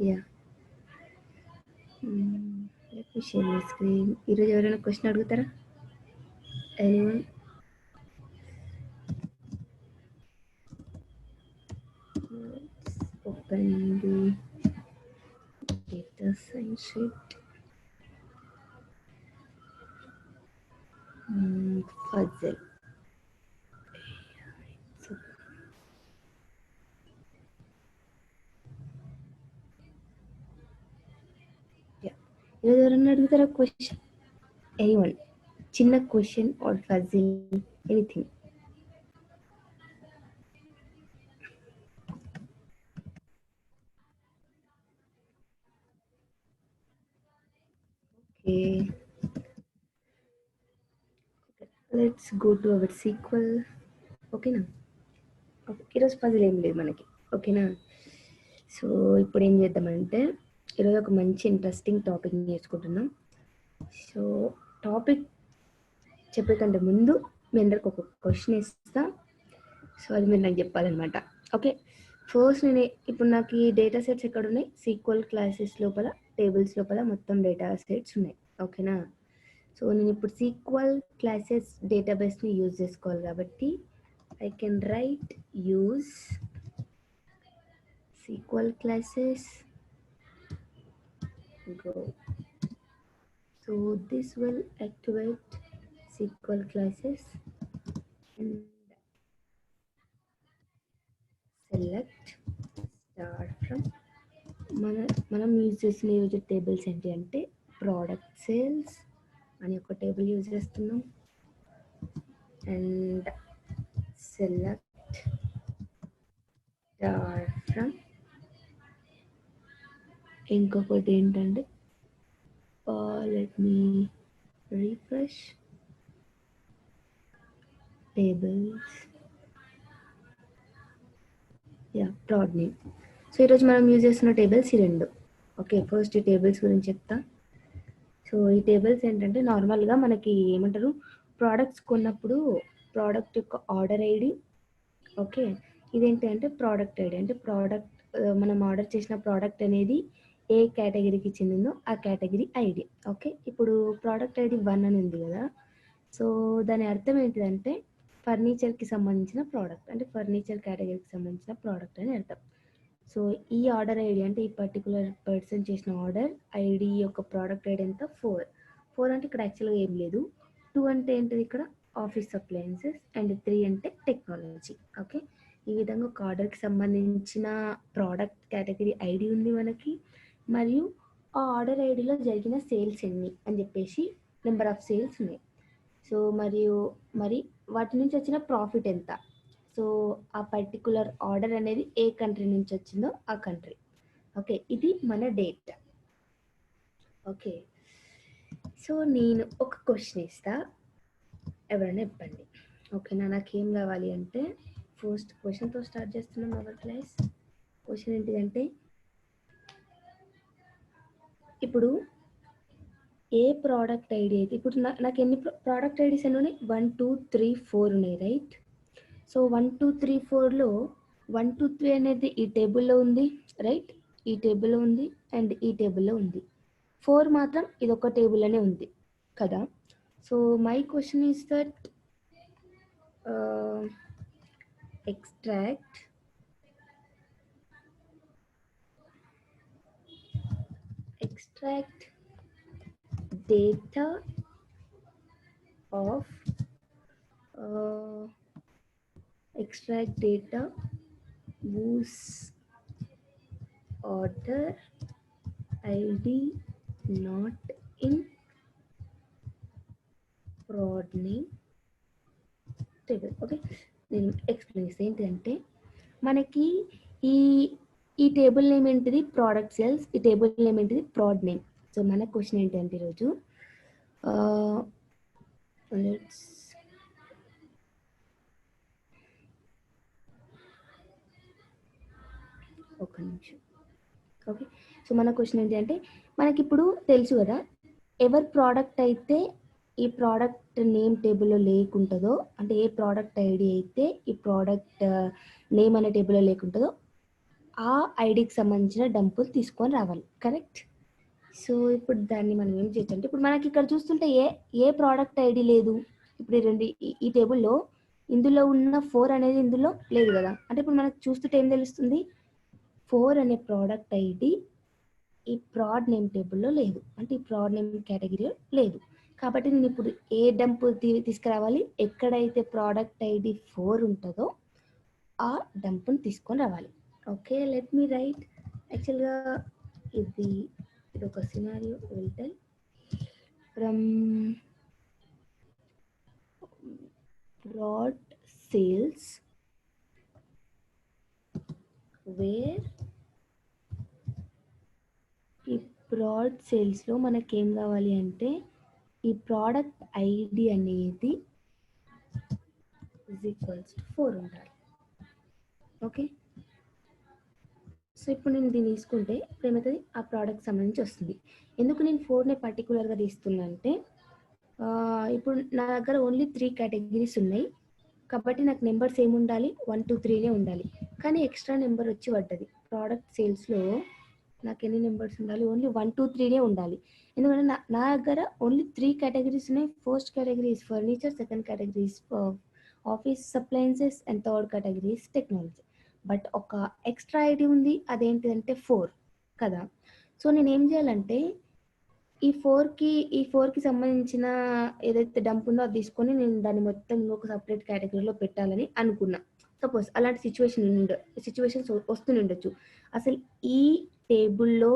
Yeah let me share my screen. ఈరోజు ఎవరైనా question అడుగుతారా? Anyone? Open the data science sheet. Puzzle. So, yeah. ఈరోజు ఎవరన్నా అడుగుతారా క్వశ్చన్? ఎనీవన్? చిన్న question or puzzle, anything. Okay. Let's go to our SQL. ఓకేనా? ఈరోజు puzzle ఏం లేదు మనకి. ఓకేనా? సో ఇప్పుడు ఏం చేద్దామంటే ఈరోజు ఒక మంచి ఇంట్రెస్టింగ్ టాపిక్ నేర్చుకుంటున్నాం. సో టాపిక్ చెప్పే కంటే ముందు మీ అందరికి ఒక క్వశ్చన్ ఇస్తా. సో అది మీరు నాకు చెప్పాలన్నమాట. ఓకే, ఫస్ట్ నేను ఇప్పుడు నాకు ఈ డేటా సెట్స్ ఎక్కడ ఉన్నాయి? సీక్వల్ క్లాసెస్ లోపల, టేబుల్స్ లోపల మొత్తం డేటా సెట్స్ ఉన్నాయి. ఓకేనా? సో నేను ఇప్పుడు సీక్వల్ క్లాసెస్ డేటాబేస్ని యూజ్ చేసుకోవాలి కాబట్టి I can write use SQL classes. Go. So this will activate SQL classes and select start from మనం యూజ్ చేసిన యూజ్ టేబుల్స్ ఏంటి అంటే ప్రోడక్ట్ సేల్స్ అని ఒక టేబుల్ యూజ్ చేస్తున్నాం అండ్ సెలెక్ట్ స్టార్ట్ ఫ్రమ్ ఇంకొకటి ఏంటంటే let me refresh tables. Yeah prod name. So ఈరోజు మనం యూజ్ చేస్తున్న టేబుల్స్ ఈ రెండు. ఓకే, ఫస్ట్ ఈ టేబుల్స్ గురించి చెప్తా. సో ఈ టేబుల్స్ ఏంటంటే నార్మల్గా మనకి ఏమంటారు, ప్రోడక్ట్స్ కొన్నప్పుడు ప్రోడక్ట్ యొక్క ఆర్డర్ ఐడి. ఓకే, ఇదేంటి అంటే ప్రోడక్ట్ ఐడి అంటే ప్రోడక్ట్ మనం ఆర్డర్ చేసిన ప్రోడక్ట్ అనేది ఏ కేటగిరీకి చెందిందో ఆ కేటగిరీ ఐడి. ఓకే, ఇప్పుడు ప్రోడక్ట్ ఐడి 1 అని ఉంది కదా. సో దాని అర్థం ఏంటిదంటే ఫర్నిచర్కి సంబంధించిన ప్రోడక్ట్, అంటే ఫర్నిచర్ కేటగిరీకి సంబంధించిన ప్రోడక్ట్ అని అర్థం. సో ఈ ఆర్డర్ ఐడి అంటే ఈ పర్టికులర్ పర్సన్ చేసిన ఆర్డర్ ఐడి యొక్క ప్రోడక్ట్ ఐడి ఎంత? 4 అంటే ఇక్కడ యాక్చువల్గా ఏం లేదు. 2 అంటే ఏంటిది ఇక్కడ ఆఫీస్ అప్లయన్సెస్ అండ్ 3 అంటే టెక్నాలజీ. ఓకే, ఈ విధంగా ఒక ఆర్డర్కి సంబంధించిన ప్రోడక్ట్ కేటగిరీ ఐడి ఉంది మనకి, మరియు ఆ ఆర్డర్ ఐడిలో జరిగిన సేల్స్ ఎన్ని అని చెప్పేసి నెంబర్ ఆఫ్ సేల్స్ ఉన్నాయి. సో మరి వాటి నుంచి వచ్చిన ప్రాఫిట్ ఎంత. సో ఆ పర్టికులర్ ఆర్డర్ అనేది ఏ కంట్రీ నుంచి వచ్చిందో ఆ కంట్రీ. ఓకే, ఇది మన డేటా. ఓకే, సో నేను ఒక క్వశ్చన్ ఇస్తా, ఎవరైనా చెప్పండి. ఓకేనా? నాకేం కావాలి అంటే ఫస్ట్ క్వశ్చన్తో స్టార్ట్ చేస్తున్నాం అవర్ క్లాస్. క్వశ్చన్ ఏంటిదంటే ఇప్పుడు ఏ ప్రోడక్ట్ ఐడి అయితే ఇప్పుడు నాకు ఎన్ని ప్రోడక్ట్ ఐడీస్ అని ఉన్నాయి? 1 2 3 4 ఉన్నాయి, రైట్? సో 1 2 3 4లో 1 2 3 అనేది ఈ టేబుల్లో ఉంది, రైట్? ఈ టేబుల్లో ఉంది అండ్ ఈ టేబుల్లో ఉంది. 4 మాత్రం ఇదొక టేబుల్లోనే ఉంది కదా. So my question is that extract data of extract data whose order ID not in prod name table. Okay, నేను ఎక్స్ప్లెయిన్ చేస్తే ఏంటంటే మనకి ఈ టేబుల్ నేమ్ ఏంటిది? Product sales. ఈ టేబుల్ నేమ్ ఏంటిది? Proud name. సో మన క్వశ్చన్ ఏంటంటే ఈరోజు ఒక నిమిషం. ఓకే, సో మన క్వశ్చన్ ఏంటి అంటే మనకి ఇప్పుడు తెలుసు కదా, ఎవరి ప్రోడక్ట్ అయితే ఈ ప్రోడక్ట్ నేమ్ టేబుల్లో లేకుంటుందో, అంటే ఏ ప్రోడక్ట్ ఐడి అయితే ఈ ప్రోడక్ట్ నేమ్ అనే టేబుల్లో లేకుంటుందో ఆ ఐడికి సంబంధించిన డంపులు తీసుకొని రావాలి. కరెక్ట్? సో ఇప్పుడు దాన్ని మనం ఏం చేయొచ్చు అంటే, ఇప్పుడు మనకి ఇక్కడ చూస్తుంటే ఏ ప్రోడక్ట్ ఐడి లేదు. ఇప్పుడు ఈ టేబుల్లో ఇందులో ఉన్న 4 అనేది ఇందులో లేదు కదా. అంటే ఇప్పుడు మనకు చూస్తుంటే ఏం తెలుస్తుంది, 4 అనే ప్రోడక్ట్ ఐడి ఈ ప్రాడ్ నేమ్ టేబుల్లో లేదు, అంటే ఈ ప్రాడ్ నేమ్ కేటగిరీలో లేదు. కాబట్టి నేను ఇప్పుడు ఏ డంప్ తీసుకురావాలి, ఎక్కడైతే ప్రోడక్ట్ ఐడి 4 ఉంటుందో ఆ డంప్ని తీసుకొని రావాలి. Okay, let me right. యాక్చువల్గా ఇది ఒక scenario will tell from prod sales where ఈ ప్రాడ్ సేల్స్లో మనకేం కావాలి అంటే ఈ ప్రోడక్ట్ ఐడి అనేది =4 ఉండాలి. ఓకే, సో ఇప్పుడు నేను దీన్ని తీసుకుంటే ఇప్పుడు ఏమవుతుంది, ఆ ప్రోడక్ట్ సంబంధించి వస్తుంది. ఎందుకు నేను 4ని పర్టికులర్గా తీస్తున్నా అంటే, ఇప్పుడు నా దగ్గర ఓన్లీ 3 కేటగిరీస్ ఉన్నాయి కాబట్టి నాకు నెంబర్స్ ఏముండాలి, 1 2 3నే ఉండాలి. కానీ ఎక్స్ట్రా నెంబర్ వచ్చి పడ్డది. ప్రోడక్ట్ సేల్స్లో నాకు ఎన్ని నెంబర్స్ ఉండాలి, ఓన్లీ 1 2 3నే ఉండాలి. ఎందుకంటే నా దగ్గర ఓన్లీ 3 కేటగిరీస్ ఉన్నాయి. First category is furniture, second category is office appliances and third category is technology. But ఒక ఎక్స్ట్రా ఐడి ఉంది, అదేంటిదంటే 4 కదా. సో నేను ఏం చేయాలంటే ఈ 4కి సంబంధించిన ఏదైతే డంప్ ఉందో అది తీసుకొని నేను దాన్ని మొత్తం ఇంకొక సపరేట్ కేటగిరీలో పెట్టాలని అనుకున్నా. సపోజ్ అలాంటి సిచ్యువేషన్స్ వస్తూనే ఉండొచ్చు. అసలు ఈ టేబుల్లో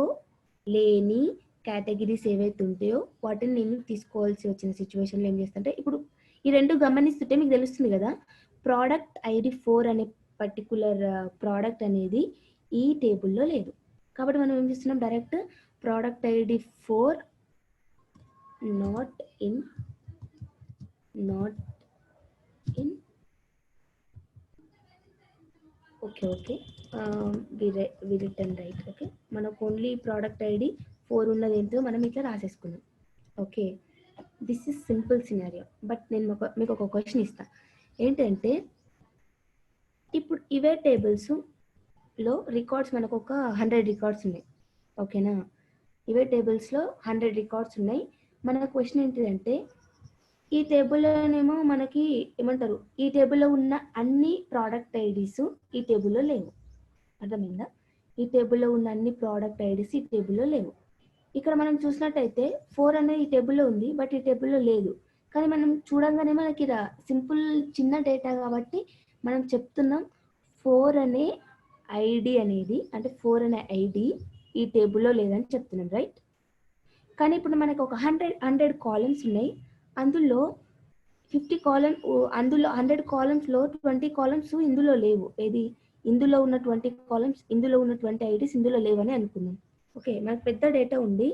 లేని కేటగిరీస్ ఏవైతే ఉంటాయో వాటిని నేను తీసుకోవాల్సి వచ్చిన సిచ్యువేషన్లో ఏం చేస్తుంటే, ఇప్పుడు ఈ రెండు గమనిస్తుంటే మీకు తెలుస్తుంది కదా, ప్రోడక్ట్ ఐడి 4 అనే పర్టికులర్ ప్రోడక్ట్ అనేది ఈ టేబుల్లో లేదు. కాబట్టి మనం ఏం చేస్తున్నాం, direct product ID 4 not in okay we written right. Okay, మనకు ఓన్లీ ప్రోడక్ట్ ఐడి 4 ఉన్నది ఏంటో మనం ఇట్లా రాసేసుకున్నాం. Okay, this is simple scenario. But నేను మీకు ఒక క్వశ్చన్ ఇస్తా. ఏంటంటే ఇప్పుడు ఇవే టేబుల్స్లో రికార్డ్స్ మనకు ఒక 100 రికార్డ్స్ ఉన్నాయి. ఓకేనా, ఇవే టేబుల్స్లో 100 రికార్డ్స్ ఉన్నాయి. మన క్వశ్చన్ ఏంటిదంటే, ఈ టేబుల్లోనేమో మనకి ఏమంటారు, ఈ టేబుల్లో ఉన్న అన్ని ప్రోడక్ట్ ఐడీస్ ఈ టేబుల్లో లేవు. అర్థమైందా? ఈ టేబుల్లో ఉన్న అన్ని ప్రోడక్ట్ ఐడీస్ ఈ టేబుల్లో లేవు. ఇక్కడ మనం చూసినట్టయితే 4 అనేది ఈ టేబుల్లో ఉంది, బట్ ఈ టేబుల్లో లేదు. కానీ మనం చూడంగానే మనకి ఇలా సింపుల్ చిన్న డేటా కాబట్టి మనం చెప్తున్నాం 4 అనే ఐడి అనేది, అంటే 4 అనే ఐడి ఈ టేబుల్లో లేదని చెప్తున్నాం, రైట్? కానీ ఇప్పుడు మనకు ఒక 100 కాలమ్స్ ఉన్నాయి. అందులో 50 కాలమ్, అందులో 100 కాలమ్స్లో 20 కాలమ్స్ ఇందులో లేవు. ఏది, ఇందులో ఉన్న 20 కాలమ్స్, ఇందులో ఉన్న 20 ఐడీస్ ఇందులో లేవని అనుకుందాం. ఓకే, మనకు పెద్ద డేటా ఉంది,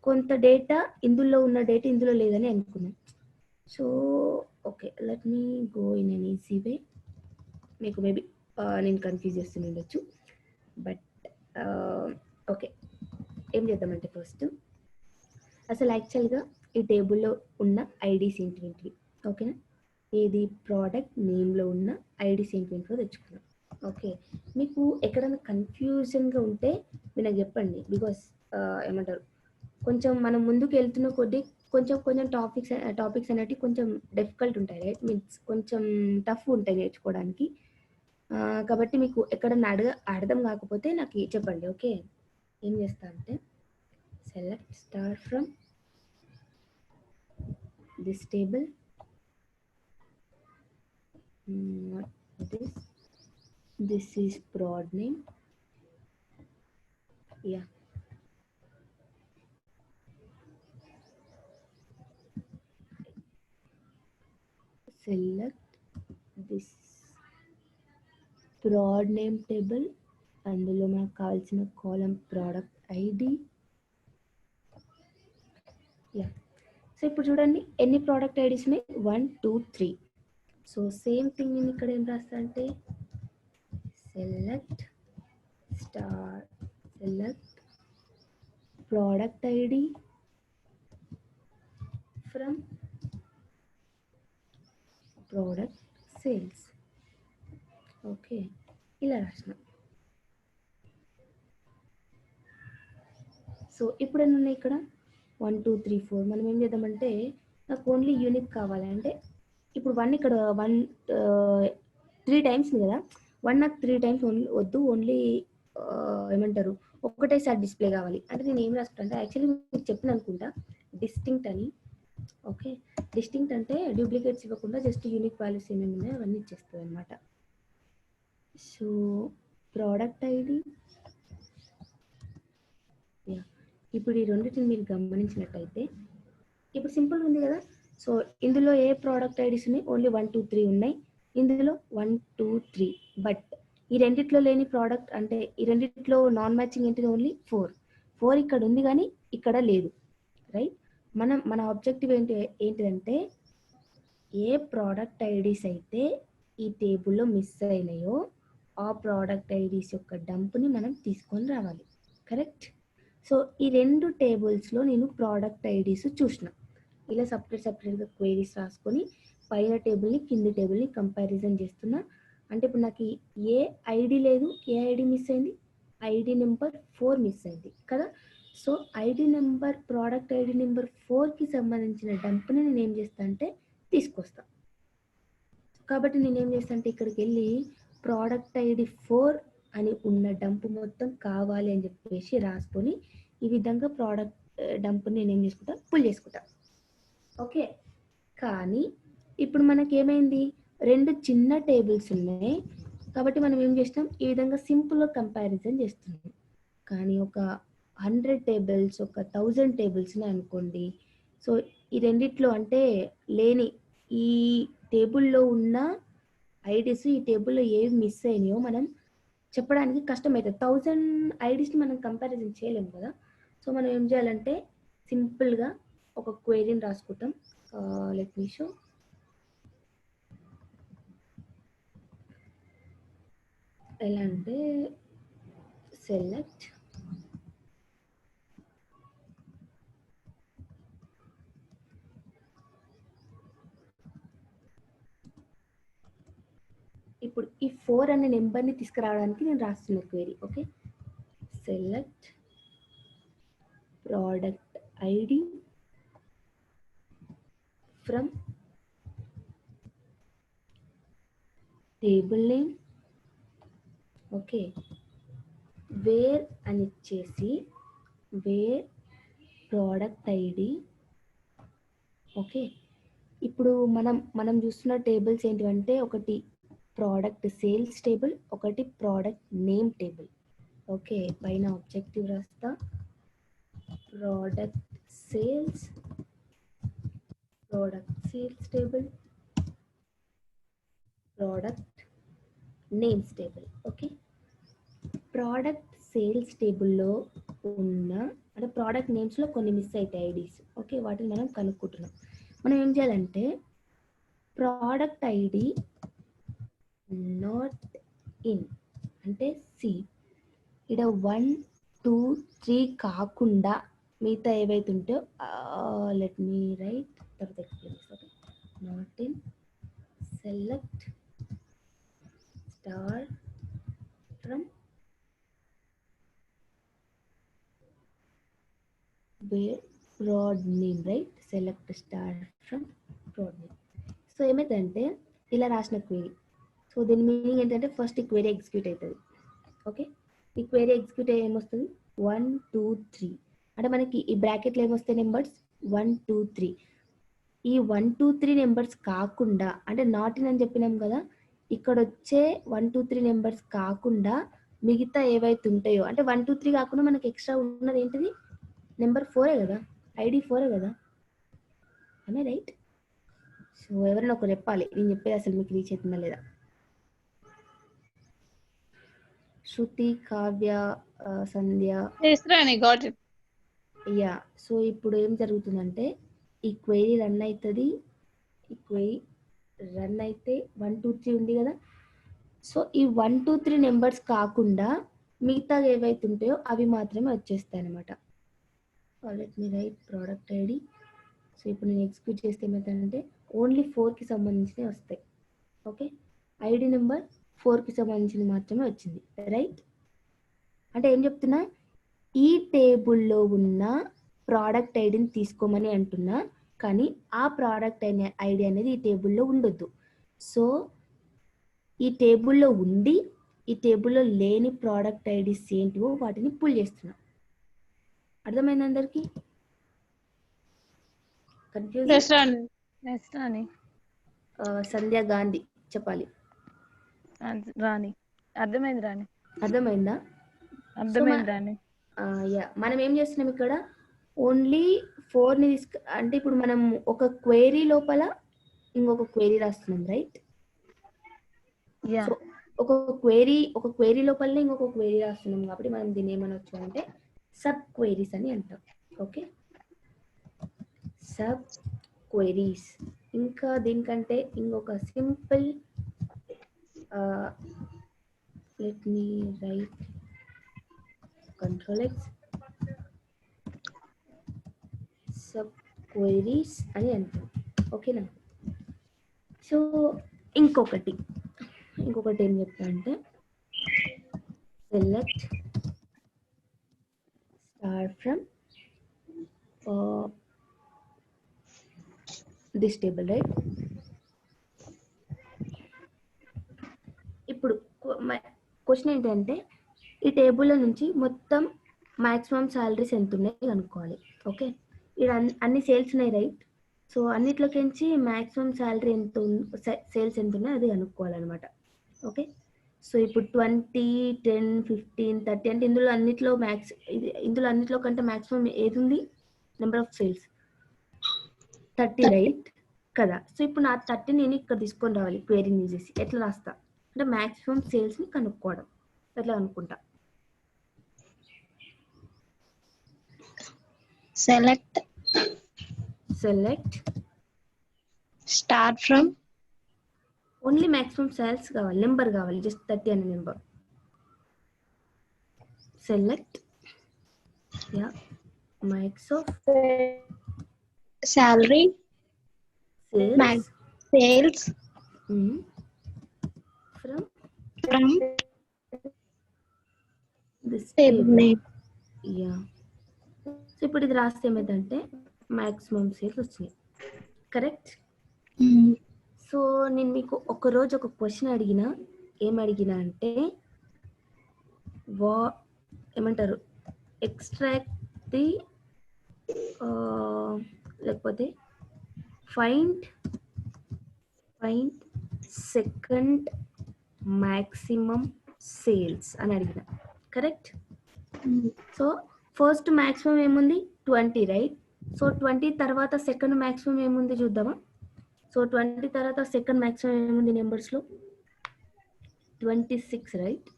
కొంత డేటా ఇందులో ఉన్న డేటా ఇందులో లేదని అనుకుందాం. So okay, let me go in an easy way. మీకు మేబీ నేను కన్ఫ్యూజ్ చేస్తుండొచ్చు, బట్ ఓకే, ఏం చేద్దామంటే ఫస్ట్ అసలు యాక్చువల్గా ఈ టేబుల్లో ఉన్న ఐడీస్ ఏంటివి, ఓకేనా? ఏది, ప్రోడక్ట్ నేమ్లో ఉన్న ఐడీస్ ఏంటివో తెచ్చుకున్నాం. ఓకే, మీకు ఎక్కడైనా కన్ఫ్యూజన్గా ఉంటే మీరు నాకు చెప్పండి. బికాస్ ఏమంటారు, కొంచెం మనం ముందుకు వెళ్తున్న కొద్దీ కొంచెం టాపిక్స్ అనేవి కొంచెం డిఫికల్ట్ ఉంటాయి, రైట్? మీన్స్ కొంచెం టఫ్ ఉంటాయి నేర్చుకోవడానికి. కాబట్టి మీకు ఎక్కడన్నా అర్థం కాకపోతే నాకు చెప్పండి. ఓకే, ఏం చేస్తా అంటే, select star from this table, not this is prod name, yeah, select this prod name table, అందులో మనకు కావాల్సిన కాలం ప్రోడక్ట్ ఐడి. యా, సో ఇప్పుడు చూడండి ఎన్ని ప్రోడక్ట్ ఐడీస్ ఉన్నాయి, 1 2 3. సో సేమ్ థింగ్ నేను ఇక్కడ ఏం రాస్తా అంటే, select product ID from product sales. Okay, ఇలా రాసిన. సో ఇప్పుడు ఎన్ని ఉన్నాయి ఇక్కడ 1 2 3 4. మనం ఏం చేద్దామంటే నాకు ఓన్లీ యూనిక్ కావాలి అంటే ఇప్పుడు 1 ఇక్కడ 1 3 టైమ్స్ కదా, 1 నాకు 3 టైమ్స్ ఓన్లీ వద్దు, ఓన్లీ ఏమంటారు ఒకటేసారి డిస్ప్లే కావాలి అంటే నేను ఏం రాసుకుంటా అంటే యాక్చువల్లీ మీకు చెప్పిన అనుకుంటా డిస్టింక్ట్ అని. ఓకే, డిస్టింక్ట్ అంటే డూప్లికేట్స్ ఇవ్వకుండా జస్ట్ యూనిక్ వాల్యూస్ ఏమేమి ఉన్నాయో అవన్నీ ఇచ్చేస్తుంది అనమాట. సో ప్రోడక్ట్ ఐడి, ఇప్పుడు ఈ రెండింటిని మీరు గమనించినట్టయితే ఇప్పుడు సింపుల్ ఉంది కదా. సో ఇందులో ఏ ప్రోడక్ట్ ఐడీస్ ఉన్నాయి, ఓన్లీ 1 2 3 ఉన్నాయి, ఇందులో 1 2 3. బట్ ఈ రెండిట్లో లేని ప్రోడక్ట్ అంటే ఈ రెండిట్లో నాన్ మ్యాచింగ్ ఏంటిది, ఓన్లీ 4 ఇక్కడ ఉంది కానీ ఇక్కడ లేదు, రైట్. మన ఆబ్జెక్టివ్ ఏంటిదంటే ఏ ప్రోడక్ట్ ఐడీస్ అయితే ఈ టేబుల్లో మిస్ అయినాయో ఆ ప్రోడక్ట్ ఐడీస్ యొక్క డంప్ని మనం తీసుకొని రావాలి, కరెక్ట్. సో ఈ రెండు టేబుల్స్లో నేను ప్రోడక్ట్ ఐడీస్ చూసిన, ఇలా సపరేట్గా క్వైరీస్ రాసుకొని పైన టేబుల్ని కింది టేబుల్ని కంపారిజన్ చేస్తున్నా. అంటే ఇప్పుడు నాకు ఏ ఐడి లేదు, ఏ ఐడి మిస్ అయింది, ఐడి నెంబర్ 4 మిస్ అయింది కదా. So ID number product ID number 4కి సంబంధించిన డంప్ని నేను ఏం చేస్తా అంటే తీసుకొస్తా. కాబట్టి నేను ఏం చేస్తా అంటే ఇక్కడికి వెళ్ళి ప్రోడక్ట్ ఐడి 4 అని ఉన్న డంప్ మొత్తం కావాలి అని చెప్పేసి రాసుకొని ఈ విధంగా ప్రోడక్ట్ డంప్ నేను ఏం చేసుకుంటా, పుల్ చేసుకుంటా. ఓకే, కానీ ఇప్పుడు మనకి ఏమైంది, రెండు చిన్న టేబుల్స్ ఉన్నాయి కాబట్టి మనం ఏం చేస్తాం, ఈ విధంగా సింపుల్గా కంపారిజన్ చేస్తున్నాం. కానీ ఒక 100 టేబుల్స్, ఒక 1000 టేబుల్స్ని అనుకోండి. సో ఈ రెండిట్లో అంటే లేని ఈ టేబుల్లో ఉన్న ఐడీస్ ఈ టేబుల్లో ఏవి మిస్ అయినాయో మనం చెప్పడానికి కష్టమవుతుంది. 1000 ఐడీస్ని మనం కంపారిజన్ చేయలేము కదా. సో మనం ఏం చేయాలంటే సింపుల్గా ఒక క్వైరీని రాసుకుంటాం. Let me show. ఎలా అంటే సెలెక్ట్ ఇప్పుడు ఈ 4 అనే నెంబర్ని తీసుకురావడానికి నేను రాస్తున్న query. Okay, select product ID from table name. Okay, where అని ఇచ్చేసి వేర్ ప్రోడక్ట్ ఐడి. ఓకే, ఇప్పుడు మనం చూస్తున్న టేబుల్స్ ఏంటివంటే ఒకటి ప్రోడక్ట్ సేల్స్ టేబుల్, ఒకటి ప్రోడక్ట్ నేమ్ టేబుల్. ఓకే, పైన ఆబ్జెక్టివ్ రాస్తా, product sales table, product names table. Okay, product sales టేబుల్లో ఉన్న అంటే ప్రోడక్ట్ నేమ్స్లో కొన్ని మిస్ అవుతాయి ఐడీస్. ఓకే, వాటిని మనం కనుక్కుంటున్నాం. మనం ఏం చేయాలంటే ప్రోడక్ట్ ఐడి నాట్ ఇన్ అంటే సి, ఇక్కడ 1 2 3 కాకుండా మిగతా ఏవైతే ఉంటాయో లెట్ మీ రైట్ తర్వాత ఎక్స్ప్లెయిన్ చేస్తాను. Not in select star from where prod name, right? Select star from prod name. So ఏమైందంటే ఇలా రాసిన క్వైరీ. సో దీని మీనింగ్ ఏంటంటే ఫస్ట్ ఈ క్వైరీ ఎగ్జిక్యూట్ అవుతుంది. ఓకే, ఈ క్వైరీ ఎగ్జిక్యూట్ అయ్యి ఏమొస్తుంది 1 2 3 అంటే మనకి ఈ బ్రాకెట్లో ఏమొస్తాయి నెంబర్స్ 1 2 3. ఈ 1 2 3 నెంబర్స్ కాకుండా అంటే నాట్ ఇన్ అని చెప్పినాం కదా, ఇక్కడ వచ్చే 1 2 3 నెంబర్స్ కాకుండా మిగతా ఏవైతే ఉంటాయో అంటే 1 2 3 కాకుండా మనకి ఎక్స్ట్రా ఉన్నది ఏంటిది, నెంబర్ 4 కదా, ఐడి 4 కదా, అనే రైట్. సో ఎవరైనా ఒకరు చెప్పాలి నేను చెప్పేది అసలు మీకు రీచ్ అవుతుందా లేదా. శృతి, కావ్య, సంధ్య, యా. సో ఇప్పుడు ఏం జరుగుతుందంటే ఈ క్వైరీ రన్ అవుతుంది. ఈ క్వైరీ రన్ అయితే 1 2 3 ఉంది కదా. సో ఈ 1 2 3 నెంబర్స్ కాకుండా మిగతా ఏవైతే ఉంటాయో అవి మాత్రమే వచ్చేస్తాయి అనమాట. Let me right product ID. So ఇప్పుడు నేను ఎగ్జిక్యూట్ చేస్తే ఏమవుతుందంటే ఓన్లీ 4కి సంబంధించినవి వస్తాయి. ఓకే, ఐడి నెంబర్ 4కి సంబంధించింది మాత్రమే వచ్చింది, రైట్. అంటే ఏం చెప్తున్నా, ఈ టేబుల్లో ఉన్న ప్రోడక్ట్ ఐడిని తీసుకోమని అంటున్నా, కానీ ఆ ప్రోడక్ట్ ఐడి అనేది ఈ టేబుల్లో ఉండొద్దు. సో ఈ టేబుల్లో ఉండి ఈ టేబుల్లో లేని ప్రోడక్ట్ ఐడీస్ ఏంటివో వాటిని పుల్ చేస్తున్నా. అర్థమైంది అందరికి? కన్ఫ్యూజ్? సంధ్య గాంధీ చెప్పాలి. రాణి అర్థమైంది. రాణి అర్థమైందా? అర్థమైంది. రాణి మనం ఏం చేస్తున్నాం ఇక్కడ, ఓన్లీ 4ని అంటే ఇప్పుడు మనం ఒక క్వైరీ లోపల ఇంకొక క్వైరీ రాస్తున్నాం, రైట్? సో ఒక క్వైరీ లోపలనే ఇంకొక క్వైరీ రాస్తున్నాం కాబట్టి మనం దీన్ని ఏమనొచ్చు అంటే సబ్ క్వైరీస్ అని అంటాం. Okay, sub queries. ఇంకా దీనికంటే ఇంకొక simple, let me right Ctrl+X, sub queries అని అంటాం. ఓకేనా? సో ఇంకొకటి ఏం చెప్తా అంటే select star from this table, right? ఇప్పుడు క్వశ్చన్ ఏంటంటే ఈ టేబుల్లో నుంచి మొత్తం మాక్సిమం సాలరీస్ ఎంత ఉన్నాయి కనుక్కోవాలి. ఓకే, ఇక్కడ అన్ని సేల్స్ ఉన్నాయి, రైట్? సో అన్నిట్లోకించి మాక్సిమం సాలరీ ఎంత సేల్స్ ఎంత ఉన్నాయి అది కనుక్కోవాలన్నమాట. ఓకే, సో ఇప్పుడు 20, 10, 15, 30 అంటే ఇందులో అన్నిట్లో కంటే మాక్సిమం ఏది ఉంది? నెంబర్ ఆఫ్ సేల్స్ 30, రైట్ కదా? సో ఇప్పుడు నా 30 నేను ఇక్కడ తీసుకొని రావాలి క్వైరీని యూజ్ చేసి. ఎట్లా రాస్తా అంటే మాక్సిమం సేల్స్ని కనుక్కోవడం. ఎట్లా అనుకుంటా? Select start from, only maximum sales కావాలి, నెంబర్ కావాలి, జస్ట్ 30 అనే number. Select max of salary, sales from this table name. Yeah. So ఇప్పుడు ఇది రాస్తే ఏమైందంటే మాక్సిమం సేల్స్ వచ్చినాయి, కరెక్ట్? సో నేను మీకు ఒకరోజు ఒక క్వశ్చన్ అడిగినా, ఏమడిగినా అంటే ఏమంటారు, ఎక్స్ట్రాక్ట్ ది లేకపోతే ఫైండ్ సెకండ్ మాక్సిమం సేల్స్ అని అడిగిన, కరెక్ట్? సో ఫస్ట్ మాక్సిమం ఏముంది? 20, రైట్? సో 20 తర్వాత సెకండ్ మాక్సిమం ఏముంది చూద్దామా? సో 20 తర్వాత సెకండ్ మాక్సిమం ఏముంది నెంబర్స్లో? 26, రైట్?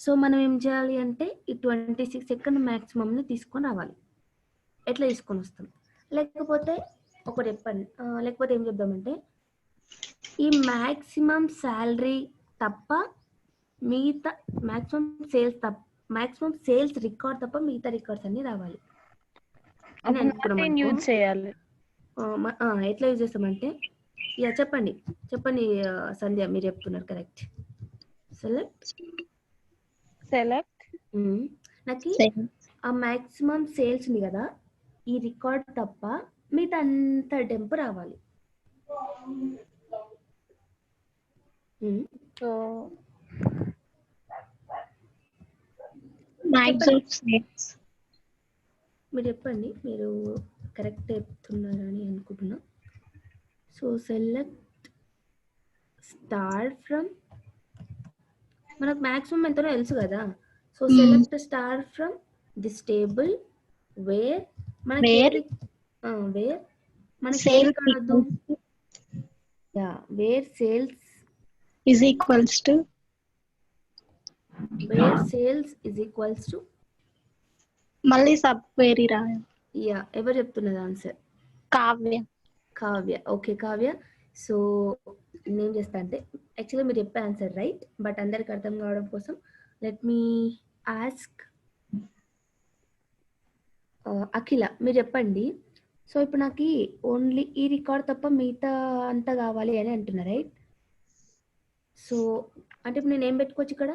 సో మనం ఏం చేయాలి అంటే ఈ 26 సెకండ్ మ్యాక్సిమంని తీసుకొని రావాలి. ఎట్లా తీసుకొని వస్తాం? లేకపోతే ఒకటి చెప్పండి, లేకపోతే ఏం చెప్దామంటే ఈ మ్యాక్సిమం శాలరీ తప్ప మిగతా మ్యాక్సిమం సేల్స్ రికార్డ్ తప్ప మిగతా రికార్డ్స్ అన్ని రావాలి అని అనుకున్నాం. ఎట్లా యూజ్ చేస్తామంటే చెప్పండి సంధ్య, మీరు చెప్తున్నారు, కరెక్ట్? సెలెక్ట్ నాకు ఆ మాక్సిమం సేల్స్ ఉంది కదా, ఈ రికార్డ్ తప్ప మిగతా అంత టెంపు రావాలి. మీరు చెప్పండి, మీరు కరెక్ట్ చెప్తున్నారని అనుకుంటున్నా. సో సెలెక్ట్ స్టార్ ఫ్రమ్, మనకు మాక్సిమం ఎంతనో తెలుసు కదా. So select star from this table where మనకి where sales is equals to మళ్ళీ సబ్ క్వెరీ రాయాలి. ఎవరు చెప్తున్నది answer? Kavya. Okay Kavya, so నేను చేస్తా అంటే యాక్చువల్గా మీరు చెప్పే ఆన్సర్ రైట్, బట్ అందరికి అర్థం కావడం కోసం లెట్ మీ ఆస్క్ అఖిల, మీరు చెప్పండి. సో ఇప్పుడు నాకు ఓన్లీ ఈ రికార్డ్ తప్ప మిగతా అంతా కావాలి అని అంటున్నా, రైట్? సో అంటే ఇప్పుడు నేను ఏం పెట్టుకోవచ్చు ఇక్కడ?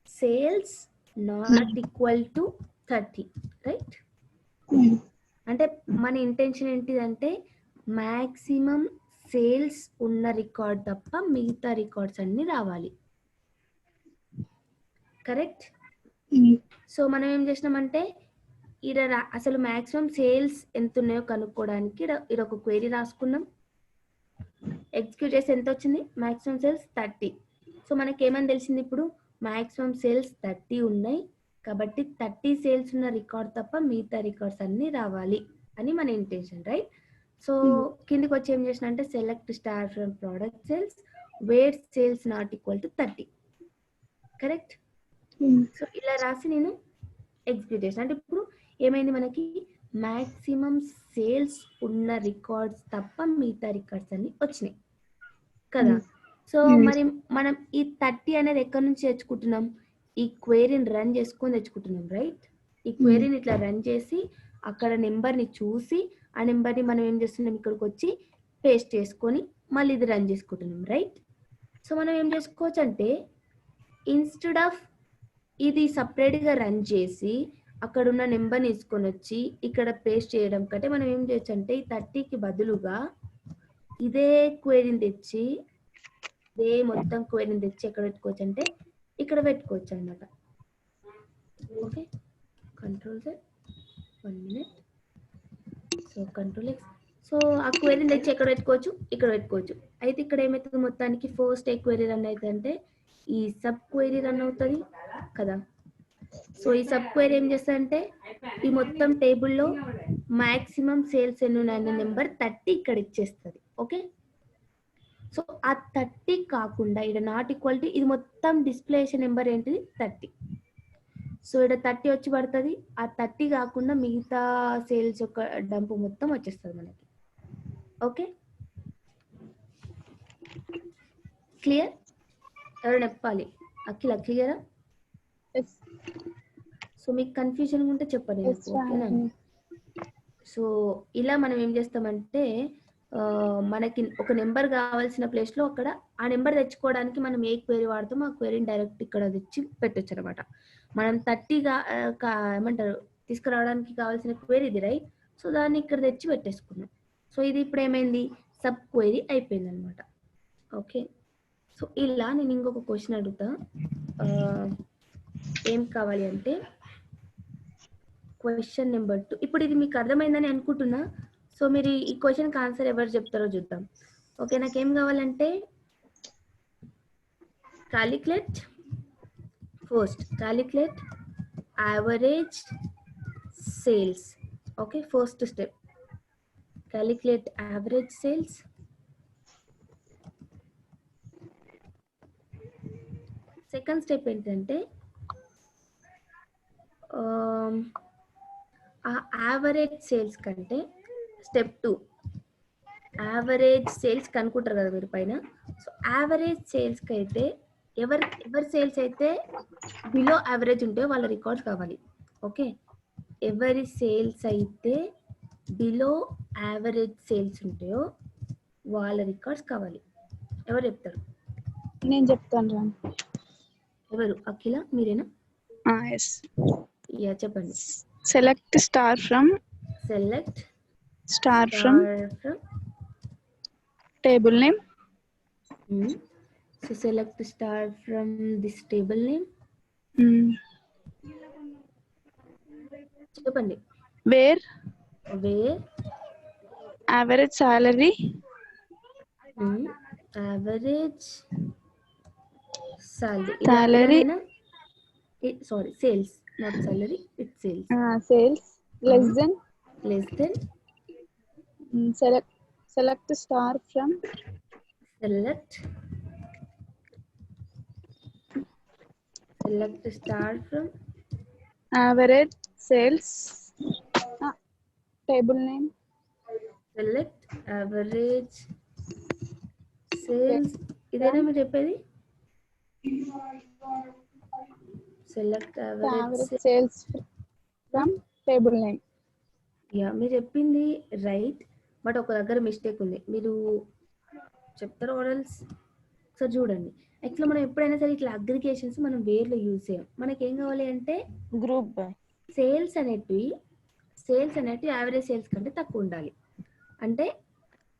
Sales not equal to 30, right? అంటే మన ఇంటెన్షన్ ఏంటిదంటే మ్యాక్సిమం సేల్స్ ఉన్న రికార్డ్ తప్ప మిగతా రికార్డ్స్ అన్ని రావాలి, కరెక్ట్? సో మనం ఏం చేసినామంటే అసలు మ్యాక్సిమం సేల్స్ ఎంత ఉన్నాయో కనుక్కోవడానికి ఇది ఒక క్వెరీ రాసుకున్నాం. ఎగ్జిక్యూట్ చేసి ఎంత వచ్చింది? Maximum sales 30. సో మనకి ఏమని తెలిసింది ఇప్పుడు? మ్యాక్సిమం సేల్స్ 30 ఉన్నాయి కాబట్టి 30 సేల్స్ ఉన్న రికార్డ్ తప్ప మిగతా రికార్డ్స్ అన్ని రావాలి అని మన ఇంటెన్షన్, రైట్? సో కిందికి వచ్చి ఏం చేసిన అంటే select star from product sales where sales not equal to 30, correct? So ఇలా రాసి నేను ఎగ్జిక్యూట్ చేసిన. అంటే ఇప్పుడు ఏమైంది మనకి? మ్యాక్సిమం సేల్స్ ఉన్న రికార్డ్స్ తప్ప మిగతా రికార్డ్స్ అన్ని వచ్చినాయి కదా. సో మరి మనం ఈ 30 అనేది ఎక్కడి నుంచి తెచ్చుకుంటున్నాం? ఈ క్వెరీని రన్ చేసుకొని తెచ్చుకుంటున్నాం, రైట్? ఈ క్వెరీని ఇట్లా రన్ చేసి అక్కడ నెంబర్ని చూసి ఆ నెంబర్ని మనం ఏం చేస్తున్నాం, ఇక్కడికి వచ్చి పేస్ట్ చేసుకొని మళ్ళీ ఇది రన్ చేసుకుంటున్నాం, రైట్? సో మనం ఏం చేసుకోవచ్చు అంటే ఇన్స్టెడ్ ఆఫ్ ఇది సపరేట్గా రన్ చేసి అక్కడ ఉన్న నెంబర్ని తీసుకొని వచ్చి ఇక్కడ పేస్ట్ చేయడం కంటే మనం ఏం చేయొచ్చు అంటే ఈ 30కి బదులుగా ఇదే క్వెరీని తెచ్చి ఇదే మొత్తం క్వెరీని తెచ్చి ఎక్కడ పెట్టుకోవచ్చు అంటే ఇక్కడ పెట్టుకోవచ్చు అనమాట. Okay, control Z, 1 minute. So control X. So ఆ క్వెరీని తెచ్చి ఎక్కడ పెట్టుకోవచ్చు? ఇక్కడ పెట్టుకోవచ్చు. అయితే ఇక్కడ ఏమవుతుంది? మొత్తానికి ఫస్ట్ ఏ క్వెరీ రన్ అవుతుంది అంటే ఈ సబ్ క్వెరీ రన్ అవుతుంది కదా. సో ఈ సబ్ క్వెరీ ఏం చేస్తా అంటే ఈ మొత్తం టేబుల్లో మాక్సిమం సేల్స్ ఎన్ని ఉన్నాయన్న నెంబర్ 30 ఇక్కడ ఇచ్చేస్తుంది. ఓకే, సో ఆ 30 కాకుండా ఇక్కడ నాట్ ఈక్వల్ టు ఇది మొత్తం డిస్ప్లే చేసే నెంబర్ ఏంటిది? 30. సో ఇక్కడ 30 వచ్చి పడుతుంది. ఆ 30 కాకుండా మిగతా సేల్స్ యొక్క డంప్ మొత్తం వచ్చేస్తుంది మనకి. Okay, clear? ఎవరైనా చెప్పాలి? అఖిల క్లియరా? సో మీకు కన్ఫ్యూజన్ ఉంటే చెప్పండి నాకు, ఓకేనా? సో ఇలా మనం ఏం చేస్తామంటే మనకి ఒక నెంబర్ కావాల్సిన ప్లేస్లో అక్కడ ఆ నెంబర్ తెచ్చుకోవడానికి మనం ఏ క్వెరీ వాడతామో ఆ క్వెరీని డైరెక్ట్ ఇక్కడ తెచ్చి పెట్టొచ్చు అనమాట. మనం 30గా ఏమంటారు తీసుకురావడానికి కావాల్సిన క్వెరీ ఇది, రైట్? సో దాన్ని ఇక్కడ తెచ్చి పెట్టేసుకున్నాం. సో ఇది ఇప్పుడు ఏమైంది? సబ్ క్వెరీ అయిపోయింది అనమాట. ఓకే, సో ఇలా నేను ఇంకొక క్వశ్చన్ అడుగుతా. ఏం కావాలి అంటే క్వశ్చన్ నెంబర్ 2. ఇప్పుడు ఇది మీకు అర్థమైందని అనుకుంటున్నా. సో మీరు ఈ క్వశ్చన్కి ఆన్సర్ ఎవరు చెప్తారో చూద్దాం. ఓకే, నాకేం కావాలంటే calculate average sales. Okay, first step calculate average sales. Second step ఏంటంటే ఆ యావరేజ్ సేల్స్ కంటే స్టెప్ 2 యావరేజ్ సేల్స్ కనుక్కుంటారు కదా మీరు పైన. సో యావరేజ్ సేల్స్కి అయితే ఎవరి సేల్స్ అయితే బిలో యావరేజ్ ఉంటాయో వాళ్ళ రికార్డ్స్ కావాలి. ఓకే, ఎవరి సేల్స్ అయితే బిలో యావరేజ్ సేల్స్ ఉంటాయో వాళ్ళ రికార్డ్స్ కావాలి. ఎవరు చెప్తారు? నేను చెప్తాను. ఎవరు? అఖిల మీరేనా? ఎస్, యా చెప్పండి. Select star from table name. So select star from this table name. చెప్పండి. Where average salary. Average salary. Sorry, sales, not salary. It's sales. Sales less than. Select star from. Select star from average sales. Table name. Select average sales. ఇదేనా మీరు చెప్పేది? Select average sales from table name. Yeah మీరు చెప్పింది right, but ఒక దగ్గర mistake ఉంది. మీరు చెప్తారా ఆర్ఎల్స్? సో చూడండి, యాక్చువల్గా మనం ఎప్పుడైనా సరే ఇట్లా అగ్రిగేషన్స్ మనం వేర్లో యూజ్ చేయం. మనకి ఏం కావాలి అంటే గ్రూప్ బై. సేల్స్ అనేటివి యావరేజ్ సేల్స్ కంటే తక్కువ ఉండాలి. అంటే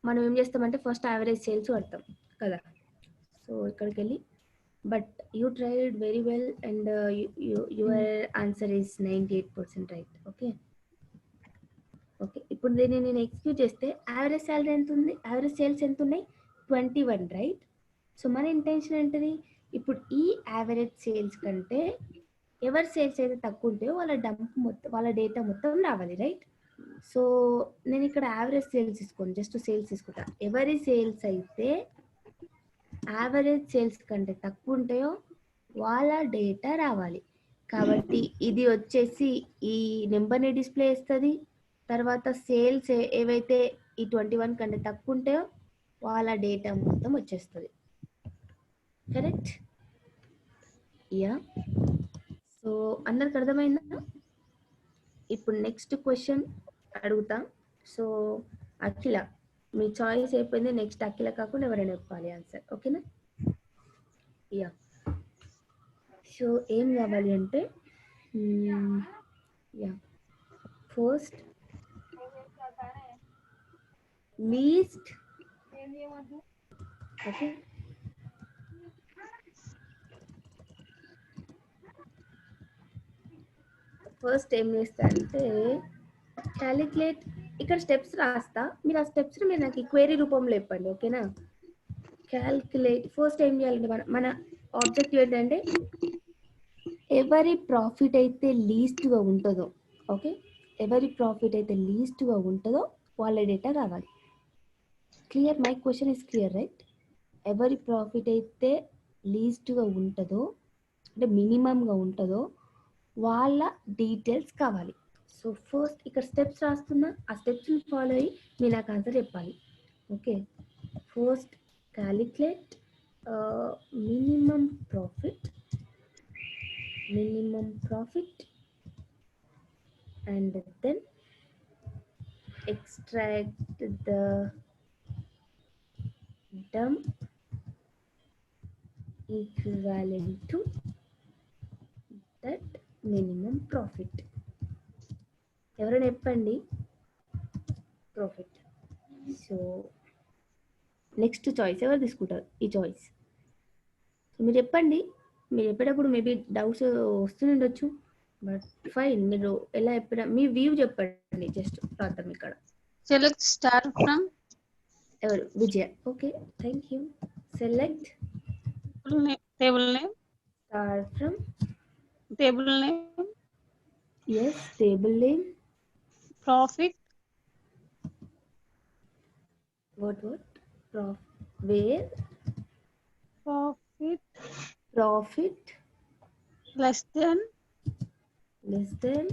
మనం ఏం చేస్తామంటే ఫస్ట్ యావరేజ్ సేల్స్ పడతాం కదా. సో ఇక్కడికి వెళ్ళి but you tried very well and your answer is 98% right. Okay okay, ఇప్పుడు దీన్ని నేను ఎక్స్క్యూట్ చేస్తే యావరేజ్ శాలరీ ఎంత ఉంది, యావరేజ్ సేల్స్ ఎంత ఉన్నాయి, 21 రైట్. సో మన ఇంటెన్షన్ ఏంటిది, ఇప్పుడు ఈ యావరేజ్ సేల్స్ కంటే ఎవరి సేల్స్ అయితే తక్కువ ఉంటాయో వాళ్ళ డంప్ మొత్తం, వాళ్ళ డేటా మొత్తం రావాలి రైట్. సో నేను ఇక్కడ యావరేజ్ సేల్స్ తీసుకోను, జస్ట్ సేల్స్ తీసుకుంటా. ఎవరి సేల్స్ అయితే యావరేజ్ సేల్స్ కంటే తక్కువ ఉంటాయో వాళ్ళ డేటా రావాలి. కాబట్టి ఇది వచ్చేసి ఈ నెంబర్ని డిస్ప్లే చేస్తుంది. తర్వాత సేల్స్ ఏవైతే ఈ 21 కంటే తక్కువ ఉంటాయో వాళ్ళ డేటా మొత్తం వచ్చేస్తుంది. కరెక్ట్? యా. సో అందరికి అర్థమైందా? ఇప్పుడు నెక్స్ట్ క్వశ్చన్ అడుగుతా. సో అఖిల మీ చాయిస్ అయిపోయింది, నెక్స్ట్ అఖిల కాకుండా ఎవరైనా చెప్పాలి ఆన్సర్. ఓకేనా? యా. సో ఏం కావాలి అంటే yeah first least. Okay, first ఏం చేస్తా అంటే క్యాలిక్యులేట్, ఇక్కడ స్టెప్స్ రాస్తా, మీరు ఆ స్టెప్స్ మీరు నాకు క్వెరీ రూపంలో చెప్పండి. ఓకేనా? క్యాలిక్యులేట్ ఫస్ట్ ఏం చేయాలంటే మన ఆబ్జెక్టివ్ ఏంటంటే ఎవరి ప్రాఫిట్ అయితే లీస్ట్గా ఉంటుందో, ఓకే, ఎవరి ప్రాఫిట్ అయితే లీస్ట్గా ఉంటుందో వాళ్ళ డేటా కావాలి. Clear? My question is clear right? ఎవరి ప్రాఫిట్ అయితే లీస్ట్గా ఉంటుందో అంటే మినిమంగా ఉంటుందో వాళ్ళ డీటెయిల్స్ కావాలి. సో ఫస్ట్ ఇక్కడ స్టెప్స్ రాస్తున్నా, ఆ స్టెప్స్ని ఫాలో అయ్యి మీరు నాకు ఆన్సర్ చెప్పాలి. Okay, first calculate minimum profit and then extract the dump equivalent to that minimum profit. ఎవరైనా చెప్పండి ప్రాఫిట్. సో నెక్స్ట్ చాయిస్ ఎవరు తీసుకుంటారు ఈ చాయిస్? మీరు చెప్పండి, మీరు చెప్పేటప్పుడు మేబీ డౌట్స్ వస్తుండొచ్చు, బట్ ఫైన్. మీరు ఎలా చెప్పినా మీ వ్యూ చెప్పండి, జస్ట్ రాద్దాం ఇక్కడ. సెలెక్ట్ స్టార్ ఫ్రమ్ ఎవరు? Vijaya. Okay, thank you. Select table name star from table name yes table name profit what where profit less than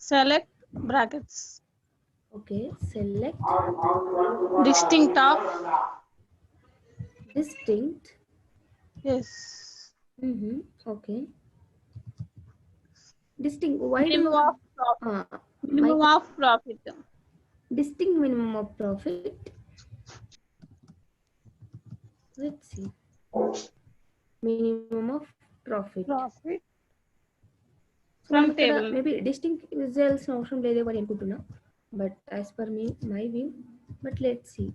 select brackets okay, select distinct of distinct. yes Okay, distinct. Why minimum do of profit minimum of profit distinct minimum of profit? Let's see, minimum of profit from table maybe distinct results అవసరం లేదే అని అనుకుంటున్నా, but as per me my view. But let's see,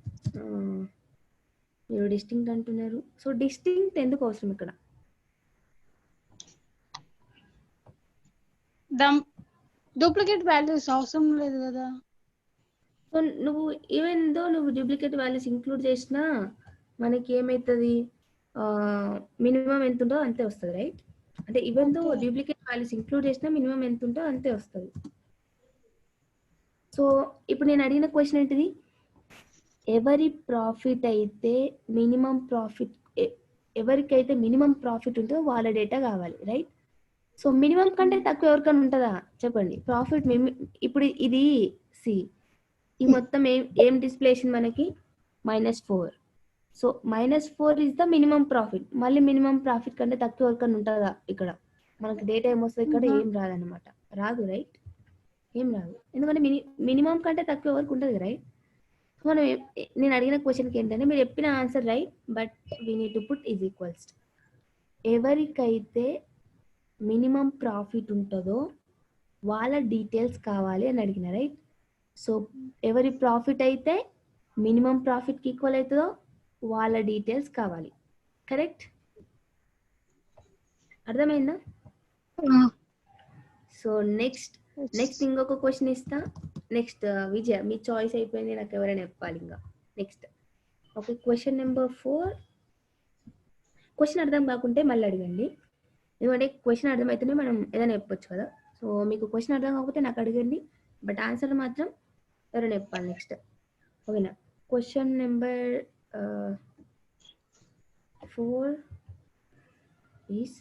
మీరు distinct అంటున్నారు. So distinct ఎందుకు అవసరం ఇక్కడ? Duplicate values అవసరం లేదు కదా. సో నువ్వు ఈవెన్ దో నువ్వు డూప్లికేట్ వాల్యూస్ ఇంక్లూడ్ చేసినా మనకి ఏమవుతుంది, మినిమం ఎంత ఉందో అంతే వస్తుంది రైట్. అంటే even though duplicate values include చేసినా మినిమం ఎంత ఉందో అంతే వస్తుంది. సో ఇప్పుడు నేను అడిగిన క్వశ్చన్ ఏంటిది, ఎవరి ప్రాఫిట్ అయితే మినిమం ప్రాఫిట్, ఎవరికైతే మినిమం ప్రాఫిట్ ఉంటుందో వాళ్ళ డేటా కావాలి రైట్. సో మినిమం కంటే తక్కువ ఎవరికైనా ఉంటుందా చెప్పండి ప్రాఫిట్? ఇప్పుడు ఇది సి, ఈ మొత్తం ఏం డిస్ప్లేషన్ మనకి -4. So -4 is the minimum profit. మళ్ళీ మినిమం ప్రాఫిట్ కంటే తక్కువ ఎవరికైనా ఉంటుందా ఇక్కడ? మనకి డేటా ఏమొస్తుంది ఇక్కడ? ఏం రాదనమాట, రాదు రైట్, ఏం రాదు. ఎందుకంటే మినిమం కంటే తక్కువ ఎవరికి ఉంటుంది రైట్. మనం నేను అడిగిన క్వశ్చన్కి ఏంటంటే మీరు చెప్పిన answer right, but we need to put is equals. ఎవరికైతే మినిమం ప్రాఫిట్ ఉంటుందో వాళ్ళ డీటెయిల్స్ కావాలి అని అడిగిన, రైట్? సో ఎవరి ప్రాఫిట్ అయితే మినిమం ప్రాఫిట్కి ఈక్వల్ అవుతుందో వాళ్ళ డీటెయిల్స్ కావాలి, కరెక్ట్? అర్థమైందా? సో నెక్స్ట్ ఇంకొక క్వశ్చన్ ఇస్తా. నెక్స్ట్ విజయ, మీ చాయిస్ అయిపోయింది, నాకు ఎవరైనా చెప్పాలి ఇంకా. Next okay, question number 4. Question అర్థం కాకుంటే మళ్ళీ అడగండి, ఎందుకంటే క్వశ్చన్ అర్థమైతేనే మనం ఏదైనా చెప్పొచ్చు కదా. సో మీకు క్వశ్చన్ అర్థం కాకపోతే నాకు అడగండి, బట్ ఆన్సర్ మాత్రం ఎవరైనా చెప్పాలి. నెక్స్ట్ ఓకేనా? Question number 4 is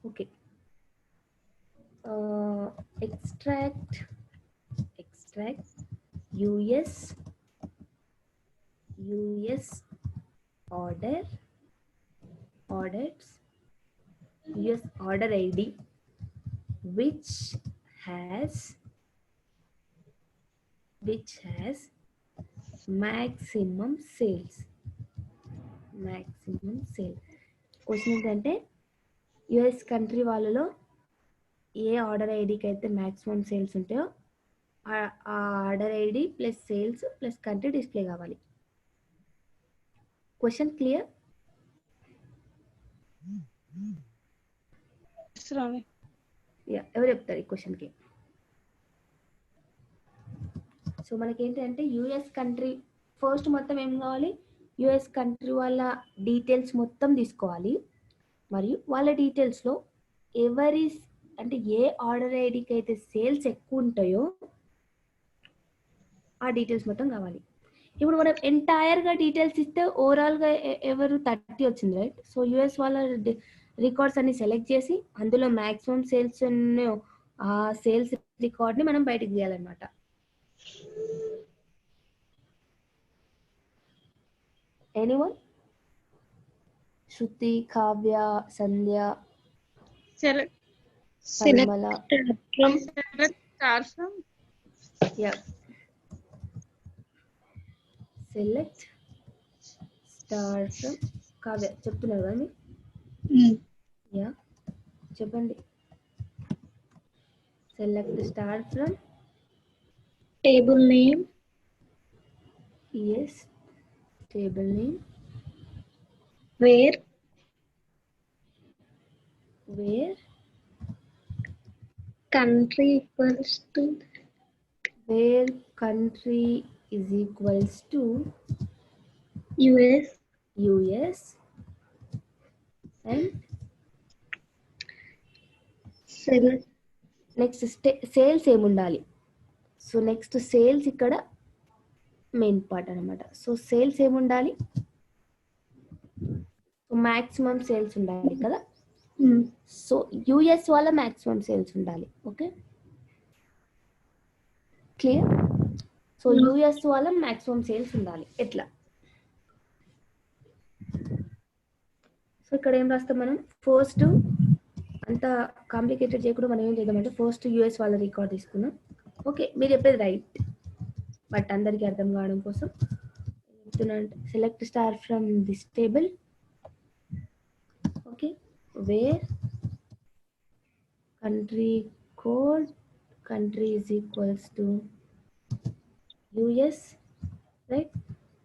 okay, extract US orders US order ID which has maximum sales. Question ఏంటంటే యుఎస్ కంట్రీ వాళ్ళలో ఏ ఆర్డర్ ఐడికి అయితే మ్యాక్సిమం సేల్స్ ఉంటాయో ఆ order ID plus sales plus country display కావాలి. Question clear? ఎవరు చెప్తారు ఈ క్వశ్చన్కి? సో మనకి ఏంటంటే యుఎస్ కంట్రీ ఫస్ట్ మొత్తం ఏం కావాలి, యుఎస్ కంట్రీ వాళ్ళ డీటెయిల్స్ మొత్తం తీసుకోవాలి, మరియు వాళ్ళ డీటెయిల్స్లో ఎవరి అంటే ఏ ఆర్డర్ ఐడికి అయితే సేల్స్ ఎక్కువ ఉంటాయో ఆ డీటెయిల్స్ మొత్తం కావాలి. ఇప్పుడు మనం ఎంటైర్గా డీటెయిల్స్ ఇస్తే ఓవరాల్గా ఎవరు 30 వచ్చింది, రైట్? సో యుఎస్ వాళ్ళ రికార్డ్స్ అన్ని సెలెక్ట్ చేసి అందులో మ్యాక్సిమం సేల్స్ ఆ సేల్స్ రికార్డ్ని మనం బయటకు తీయాలన్నమాట. Anyone? Shruti, Kavya, Sandhya, Parimala. Yeah. Select star from Kavya చెప్తున్నారు కదా మీరు? యా చెప్పండి. Select star from table name, yes, table name, where country equals to where country is equals to US and select next sales ఏముండాలి. సో నెక్స్ట్ సేల్స్ ఇక్కడ main part అనమాట. So sales ఏముండాలి, maximum sales ఉండాలి కదా. So US వాళ్ళ maximum sales ఉండాలి. Okay, clear? So US వాళ్ళ maximum sales ఉండాలి. ఎట్లా? సో ఇక్కడ ఏం రాస్తాం మనం, ఫస్ట్ అంత కాంప్లికేటెడ్ చేయకుండా మనం ఏం చేద్దామంటే ఫస్ట్ యుఎస్ వాళ్ళ రికార్డ్ తీసుకున్నాం. ఓకే, మీరు చెప్పేది రైట్, బట్ అందరికీ అర్థం కావడం కోసం చెప్తున్నా. Select star from this table. Okay, where country code country is equals to US, right?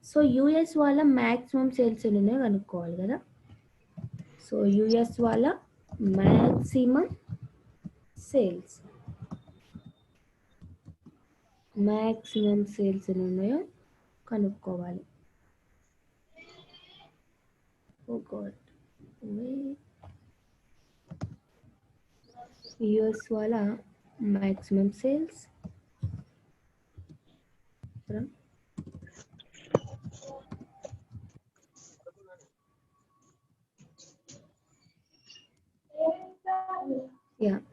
So US వాళ్ళ మ్యాక్సిమం సేల్స్ ఎన్ని ఉన్నాయో కనుక్కోవాలి కదా. సో యుఎస్ వాళ్ళ మ్యాక్సిమం సేల్స్ ఎన్ని ఉన్నాయో కనుక్కోవాలి. ఓ గాడ్, యుఎస్ వాళ్ళ maximum sales from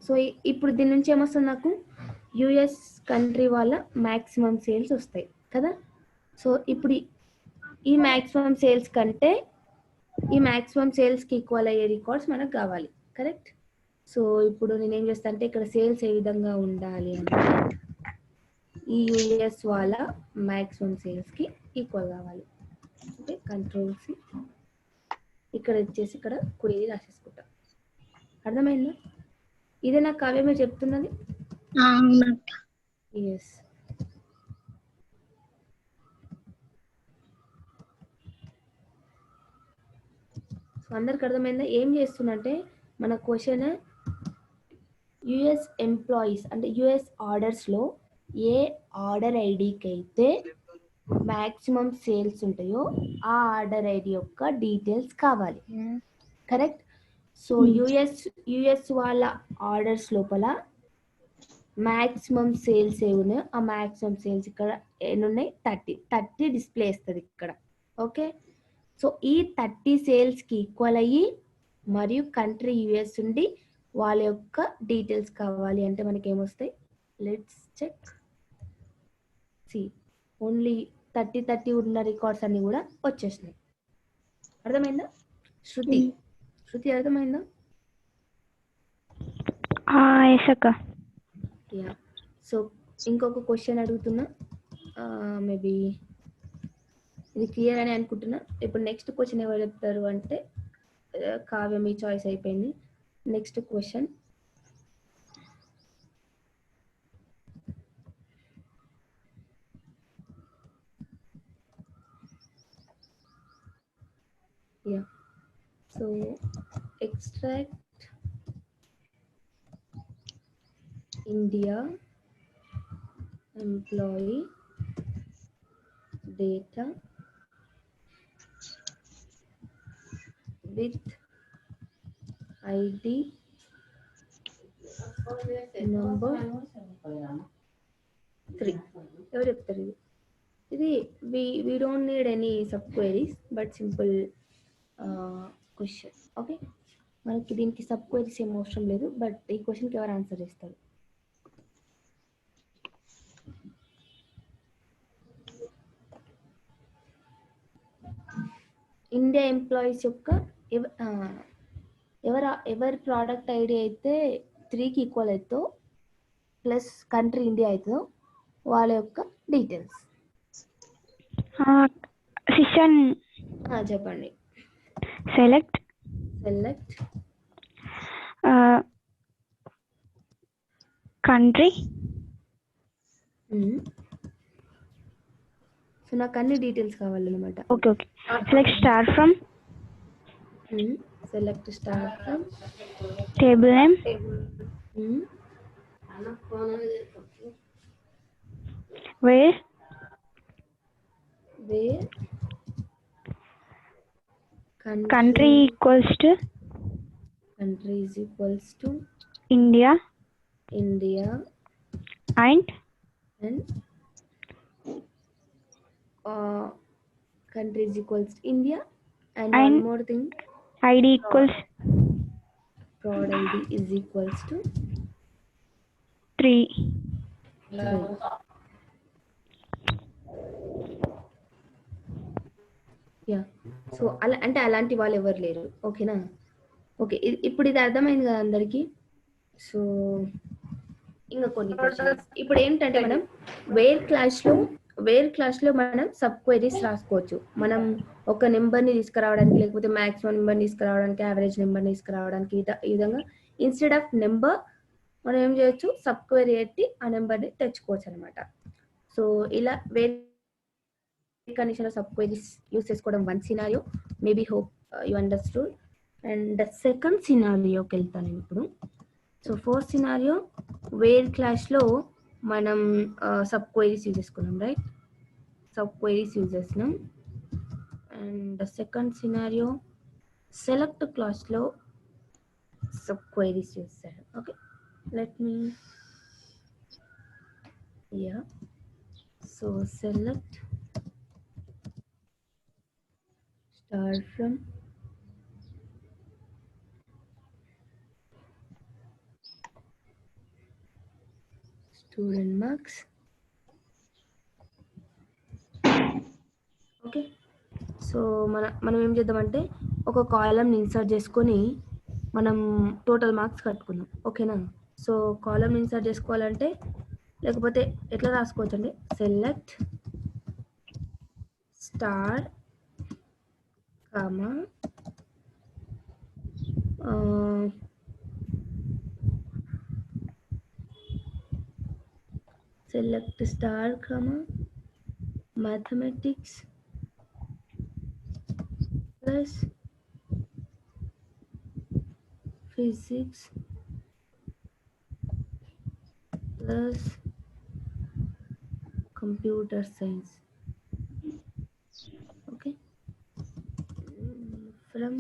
సో ఇప్పుడు దీని నుంచి ఏమొస్తుంది నాకు, యుఎస్ కంట్రీ వాళ్ళ మ్యాక్సిమం సేల్స్ వస్తాయి కదా. సో ఇప్పుడు ఈ మ్యాక్సిమం సేల్స్ కంటే ఈ మ్యాక్సిమం సేల్స్కి ఈక్వల్ అయ్యే రికార్డ్స్ మనకు కావాలి, కరెక్ట్? సో ఇప్పుడు నేనేం చేస్తాను అంటే ఇక్కడ సేల్స్ ఏ విధంగా ఉండాలి అంటే ఈ యూఎస్ వాళ్ళ మ్యాక్సిమం సేల్స్కి ఈక్వల్ కావాలి. ఓకే, కంట్రోల్ సి, ఇక్కడ వచ్చేసి ఇక్కడ క్వెరీ రాసేసుకుంటా. అర్థమైందా? ఇదే నాకు కావ్య మీరు చెప్తున్నది. అవునక్క. ఎస్. సో అందరికి అర్థమైందా? ఏం చేస్తున్నంటే మన క్వశ్చన్ యుఎస్ ఎంప్లాయీస్ అంటే యుఎస్ ఆర్డర్స్లో ఏ ఆర్డర్ ఐడికి అయితే మ్యాక్సిమం సేల్స్ ఉంటాయో ఆ ఆర్డర్ ఐడి యొక్క డీటెయిల్స్ కావాలి. కరెక్ట్. సో యుఎస్ వాళ్ళ ఆర్డర్స్ లోపల మ్యాక్సిమం సేల్స్ ఏ ఉన్నాయో ఆ మ్యాక్సిమం సేల్స్ ఇక్కడ ఎన్ని ఉన్నాయి? 30 డిస్ప్లే ఇస్తుంది ఇక్కడ. ఓకే, సో ఈ 30 సేల్స్కి ఈక్వల్ అయ్యి మరియు కంట్రీ యుఎస్ ఉండి వాళ్ళ యొక్క డీటెయిల్స్ కావాలి అంటే మనకి ఏమొస్తాయి? Let's check. సి, ఓన్లీ 30 ఉన్న రికార్డ్స్ అన్ని కూడా వచ్చేసినాయి. అర్థమైందా శృతి? శృతి అర్థమైందా? యా. సో ఇంకొక క్వశ్చన్ అడుగుతున్నా, మేబీ ఇది క్లియర్ అని అనుకుంటున్నా. ఇప్పుడు నెక్స్ట్ క్వశ్చన్ ఎవరు చెప్తారు అంటే కావ్య, మీ చాయిస్ అయిపోయింది. Next question yeah. So extract India employee data with ID number 3. ఎవరు చెప్తారు ఇది? ఇది we don't need any sub queries but simple question. Okay, మనకి దీనికి సబ్ క్వెరీస్ ఏం అవసరం లేదు. బట్ ఈ క్వశ్చన్కి ఎవరు ఆన్సర్ చేస్తారు? ఇండియా ఎంప్లాయీస్ యొక్క ఎవరి ప్రోడక్ట్ ఐడి అయితే 3కి ఈక్వల్ అవుతుందో ప్లస్ కంట్రీ ఇండియా అవుతుందో వాళ్ళ యొక్క డీటెయిల్స్. చెప్పండి. Select country. సో నాకు అన్ని డీటెయిల్స్ కావాలన్నమాట. Okay. Select star from table name where country equals to India and country is equals to India and one more thing, ID equals prod ID is equals to 3. Yeah. So అలా అంటే అలాంటి వాళ్ళు ఎవరు లేరు. ఓకేనా? Okay, ఇప్పుడు ఇది అర్థమైంది కదా అందరికి. సో ఇంకా కొన్ని క్వశ్చన్స్ ఇప్పుడు ఏంటంటే మనం వేర్ క్లాస్లో మనం సబ్ క్వెరీస్ రాసుకోవచ్చు. మనం ఒక నెంబర్ని తీసుకురావడానికి లేకపోతే మ్యాక్సిమం నెంబర్ని తీసుకురావడానికి యావరేజ్ నెంబర్ని తీసుకురావడానికి ఈ విధంగా ఇన్స్టెడ్ ఆఫ్ నెంబర్ మనం ఏం చేయొచ్చు? సబ్ క్వెరీ పెట్టి ఆ నెంబర్ని తెచ్చుకోవచ్చు అనమాట. సో ఇలా వేరే కండిషన్లో సబ్ క్వెరీస్ యూస్ చేసుకోవడం one scenario. Maybe hope you understood. And second సినారియోకి వెళ్తాను నేను ఇప్పుడు. సో ఫస్ట్ సినారియో వేర్ క్లాస్లో మనం సబ్ క్వెరీస్ యూజ్ చేసుకున్నాం, రైట్? సబ్ క్వెరీస్ యూజ్ చేసినాం. అండ్ సెకండ్ సినారియో సెలెక్ట్ క్లాస్లో సబ్ క్వెరీస్ యూజ్ చేశారు. Okay, let me so select start from student marks. Okay, so మనం ఏం చేద్దామంటే ఒక కాలమ్ని ఇన్సర్ట్ చేసుకొని మనం టోటల్ మార్క్స్ కట్టుకుందాం. ఓకేనా? సో కాలమ్ ఇన్సర్ట్ చేసుకోవాలంటే లేకపోతే ఎట్లా రాసుకోవచ్చు అంటే select star comma select star comma mathematics plus physics plus computer science. Okay, from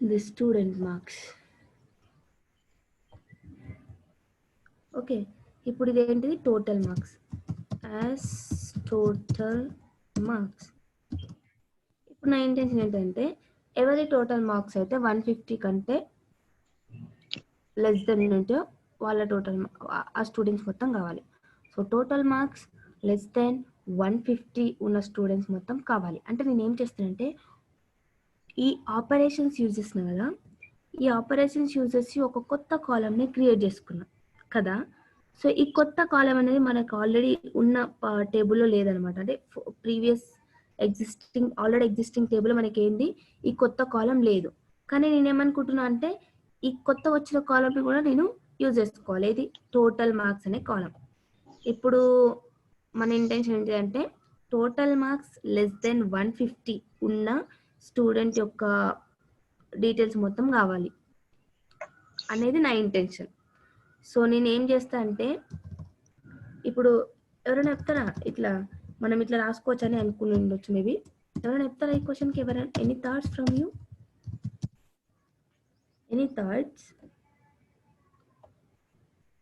the student marks. Okay, ఇప్పుడు ఇదేంటిది total marks as total marks. ఇప్పుడు నా ఇంటెన్షన్ ఏంటంటే ఎవరి టోటల్ మార్క్స్ అయితే 150 కంటే లెస్ దెన్ ఉంటే వాళ్ళ టోటల్ ఆ స్టూడెంట్స్ మొత్తం కావాలి. So total marks less than 150 ఉన్న స్టూడెంట్స్ మొత్తం కావాలి. అంటే నేను ఏం చేస్తానంటే ఈ ఆపరేషన్స్ యూజ్ చేస్తున్నా కదా, ఈ ఆపరేషన్స్ యూజ్ చేసి ఒక కొత్త కాలమ్ని క్రియేట్ చేసుకున్నా కదా. సో ఈ కొత్త కాలం అనేది మనకు ఆల్రెడీ ఉన్న టేబుల్లో లేదనమాట. అంటే ప్రీవియస్ ఆల్రెడీ ఎగ్జిస్టింగ్ టేబుల్ మనకి ఏంది, ఈ కొత్త కాలం లేదు. కానీ నేనేమనుకుంటున్నా అంటే ఈ కొత్త వచ్చిన కాలంని కూడా నేను యూజ్ చేసుకోవాలి. ఇది టోటల్ మార్క్స్ అనే కాలం. ఇప్పుడు మన ఇంటెన్షన్ ఏంటి అంటే టోటల్ మార్క్స్ లెస్ దెన్ 150 ఉన్న స్టూడెంట్ యొక్క డీటెయిల్స్ మొత్తం కావాలి అనేది నా ఇంటెన్షన్. సో నేను ఏం చేస్తా అంటే ఇప్పుడు ఎవరైనా చెప్తారా ఇట్లా మనం ఇట్లా రాసుకోవచ్చు అని అనుకుని ఉండొచ్చు మేబీ. ఎవరైనా చెప్తారా ఈ క్వశ్చన్కి? ఎవరైనా any thoughts from you? Any thoughts?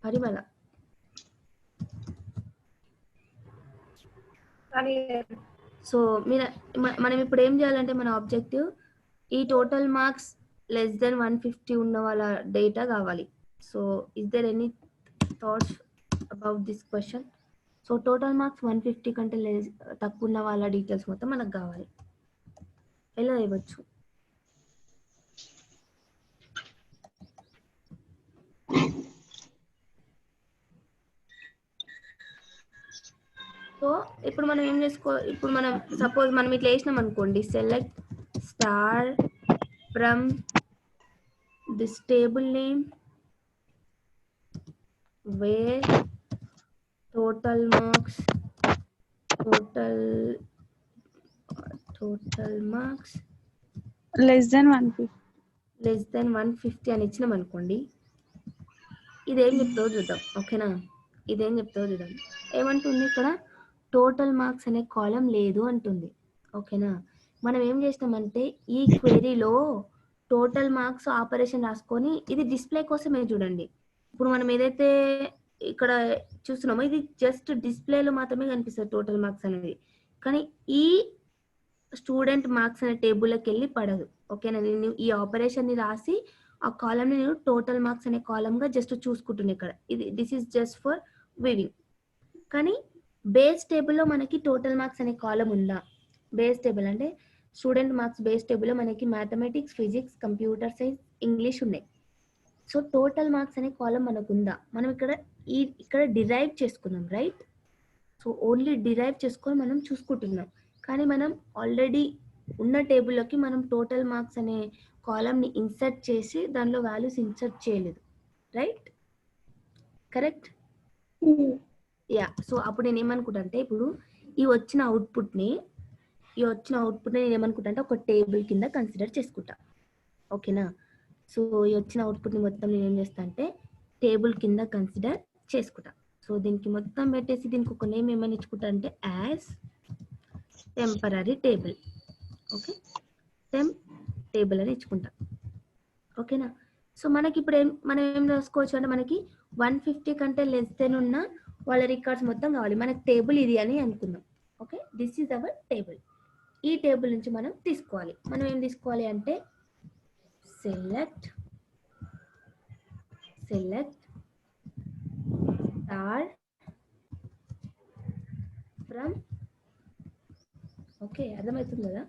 Parimala. So మీరు మనం ఇప్పుడు ఏం చేయాలంటే మన ఆబ్జెక్టివ్ ఈ టోటల్ మార్క్స్ లెస్ దెన్ 150 ఉన్న వాళ్ళ డేటా కావాలి. So is there any thoughts about this question? So total marks 150 కంటే తక్కువ ఉన్న వాళ్ళ డీటెయిల్స్ మొత్తం మనకు కావాలి. ఎలా ఇవ్వచ్చు? సో ఇప్పుడు మనం ఏం ఇప్పుడు మనం సపోజ్ మనం ఇట్లా వేసినాం అనుకోండి, select star from this table name wear total marks less than 150 అని ఇచ్చినాం అనుకోండి. ఇదేం చెప్తావో చూద్దాం. ఓకేనా? ఇదేం చెప్తావో చూద్దాం. ఏమంటుంది ఇక్కడ? టోటల్ మార్క్స్ అనే కాలం లేదు అంటుంది. ఓకేనా? మనం ఏం చేసినామంటే ఈ క్వెరీలో టోటల్ మార్క్స్ ఆపరేషన్ రాసుకొని ఇది డిస్ప్లే కోసమే చూడండి. ఇప్పుడు మనం ఏదైతే ఇక్కడ చూస్తున్నామో ఇది జస్ట్ డిస్ప్లేలో మాత్రమే కనిపిస్తుంది టోటల్ మార్క్స్ అనేది. కానీ ఈ స్టూడెంట్ మార్క్స్ అనే టేబుల్లోకి వెళ్ళి పడదు. ఓకేనా? నేను ఈ ఆపరేషన్ ని రాసి ఆ కాలమ్ని నేను టోటల్ మార్క్స్ అనే కాలమ్గా జస్ట్ చూసుకుంటున్నాను ఇక్కడ. ఇది this is just for weaving. కానీ బేస్ టేబుల్లో మనకి టోటల్ మార్క్స్ అనే కాలం ఉందా? బేస్ టేబుల్ అంటే స్టూడెంట్ మార్క్స్ బేస్ టేబుల్లో మనకి mathematics, physics, computer science, English ఉన్నాయి. సో టోటల్ మార్క్స్ అనే కాలం మనకు ఉందా? మనం ఇక్కడ డిరైవ్ చేసుకున్నాం, రైట్? సో ఓన్లీ డిరైవ్ చేసుకొని మనం చూసుకుంటున్నాం. కానీ మనం ఆల్రెడీ ఉన్న టేబుల్లోకి మనం టోటల్ మార్క్స్ అనే కాలమ్ని ఇన్సర్ట్ చేసి దానిలో వాల్యూస్ ఇన్సర్ట్ చేయలేదు, రైట్? కరెక్ట్? యా. సో అప్పుడు నేను ఏమనుకుంటా అంటే ఇప్పుడు ఈ వచ్చిన అవుట్పుట్ని నేను ఏమనుకుంటా అంటే ఒక టేబుల్ కింద కన్సిడర్ చేసుకుంటా. ఓకేనా? సో ఈ వచ్చిన అవుట్పుట్ని మొత్తం నేను ఏం చేస్తా అంటే టేబుల్ కింద కన్సిడర్ చేసుకుంటా. సో దీనికి మొత్తం పెట్టేసి దీనికి ఒక నేమ్ ఏమని ఇచ్చుకుంటా అంటే as temporary table. Okay, temp table అని ఇచ్చుకుంటా. ఓకేనా? సో మనకి ఇప్పుడు మనం ఏం రాసుకోవచ్చు అంటే మనకి 150 కంటే లెస్ దెన్ ఉన్న వాళ్ళ రికార్డ్స్ మొత్తం కావాలి. మనకి టేబుల్ ఇది అని అనుకుందాం. Okay, this is our table. ఈ టేబుల్ నుంచి మనం తీసుకోవాలి. మనం ఏం తీసుకోవాలి అంటే సెలెక్ట్ స్టార్ ఫ్రమ్, ఓకే అర్థమవుతుంది కదా,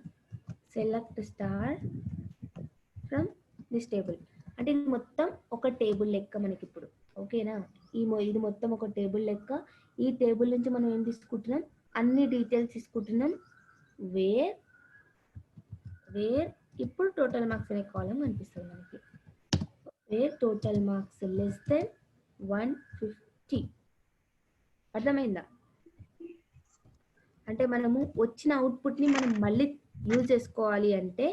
select star from this table. అంటే ఇది మొత్తం ఒక టేబుల్ లెక్క మనకి ఇప్పుడు, ఓకేనా. ఇది మొత్తం ఒక టేబుల్ లెక్క. ఈ టేబుల్ నుంచి మనం ఏం తీసుకుంటున్నాం, అన్ని డీటెయిల్స్ తీసుకుంటున్నాం. వేర్ ఇప్పుడు టోటల్ మార్క్స్ అనే కాలం కనిపిస్తుంది మనకి. Where total marks less than 150. అర్థమైందా? అంటే మనము వచ్చిన అవుట్పుట్ని మనం మళ్ళీ యూజ్ చేసుకోవాలి అంటే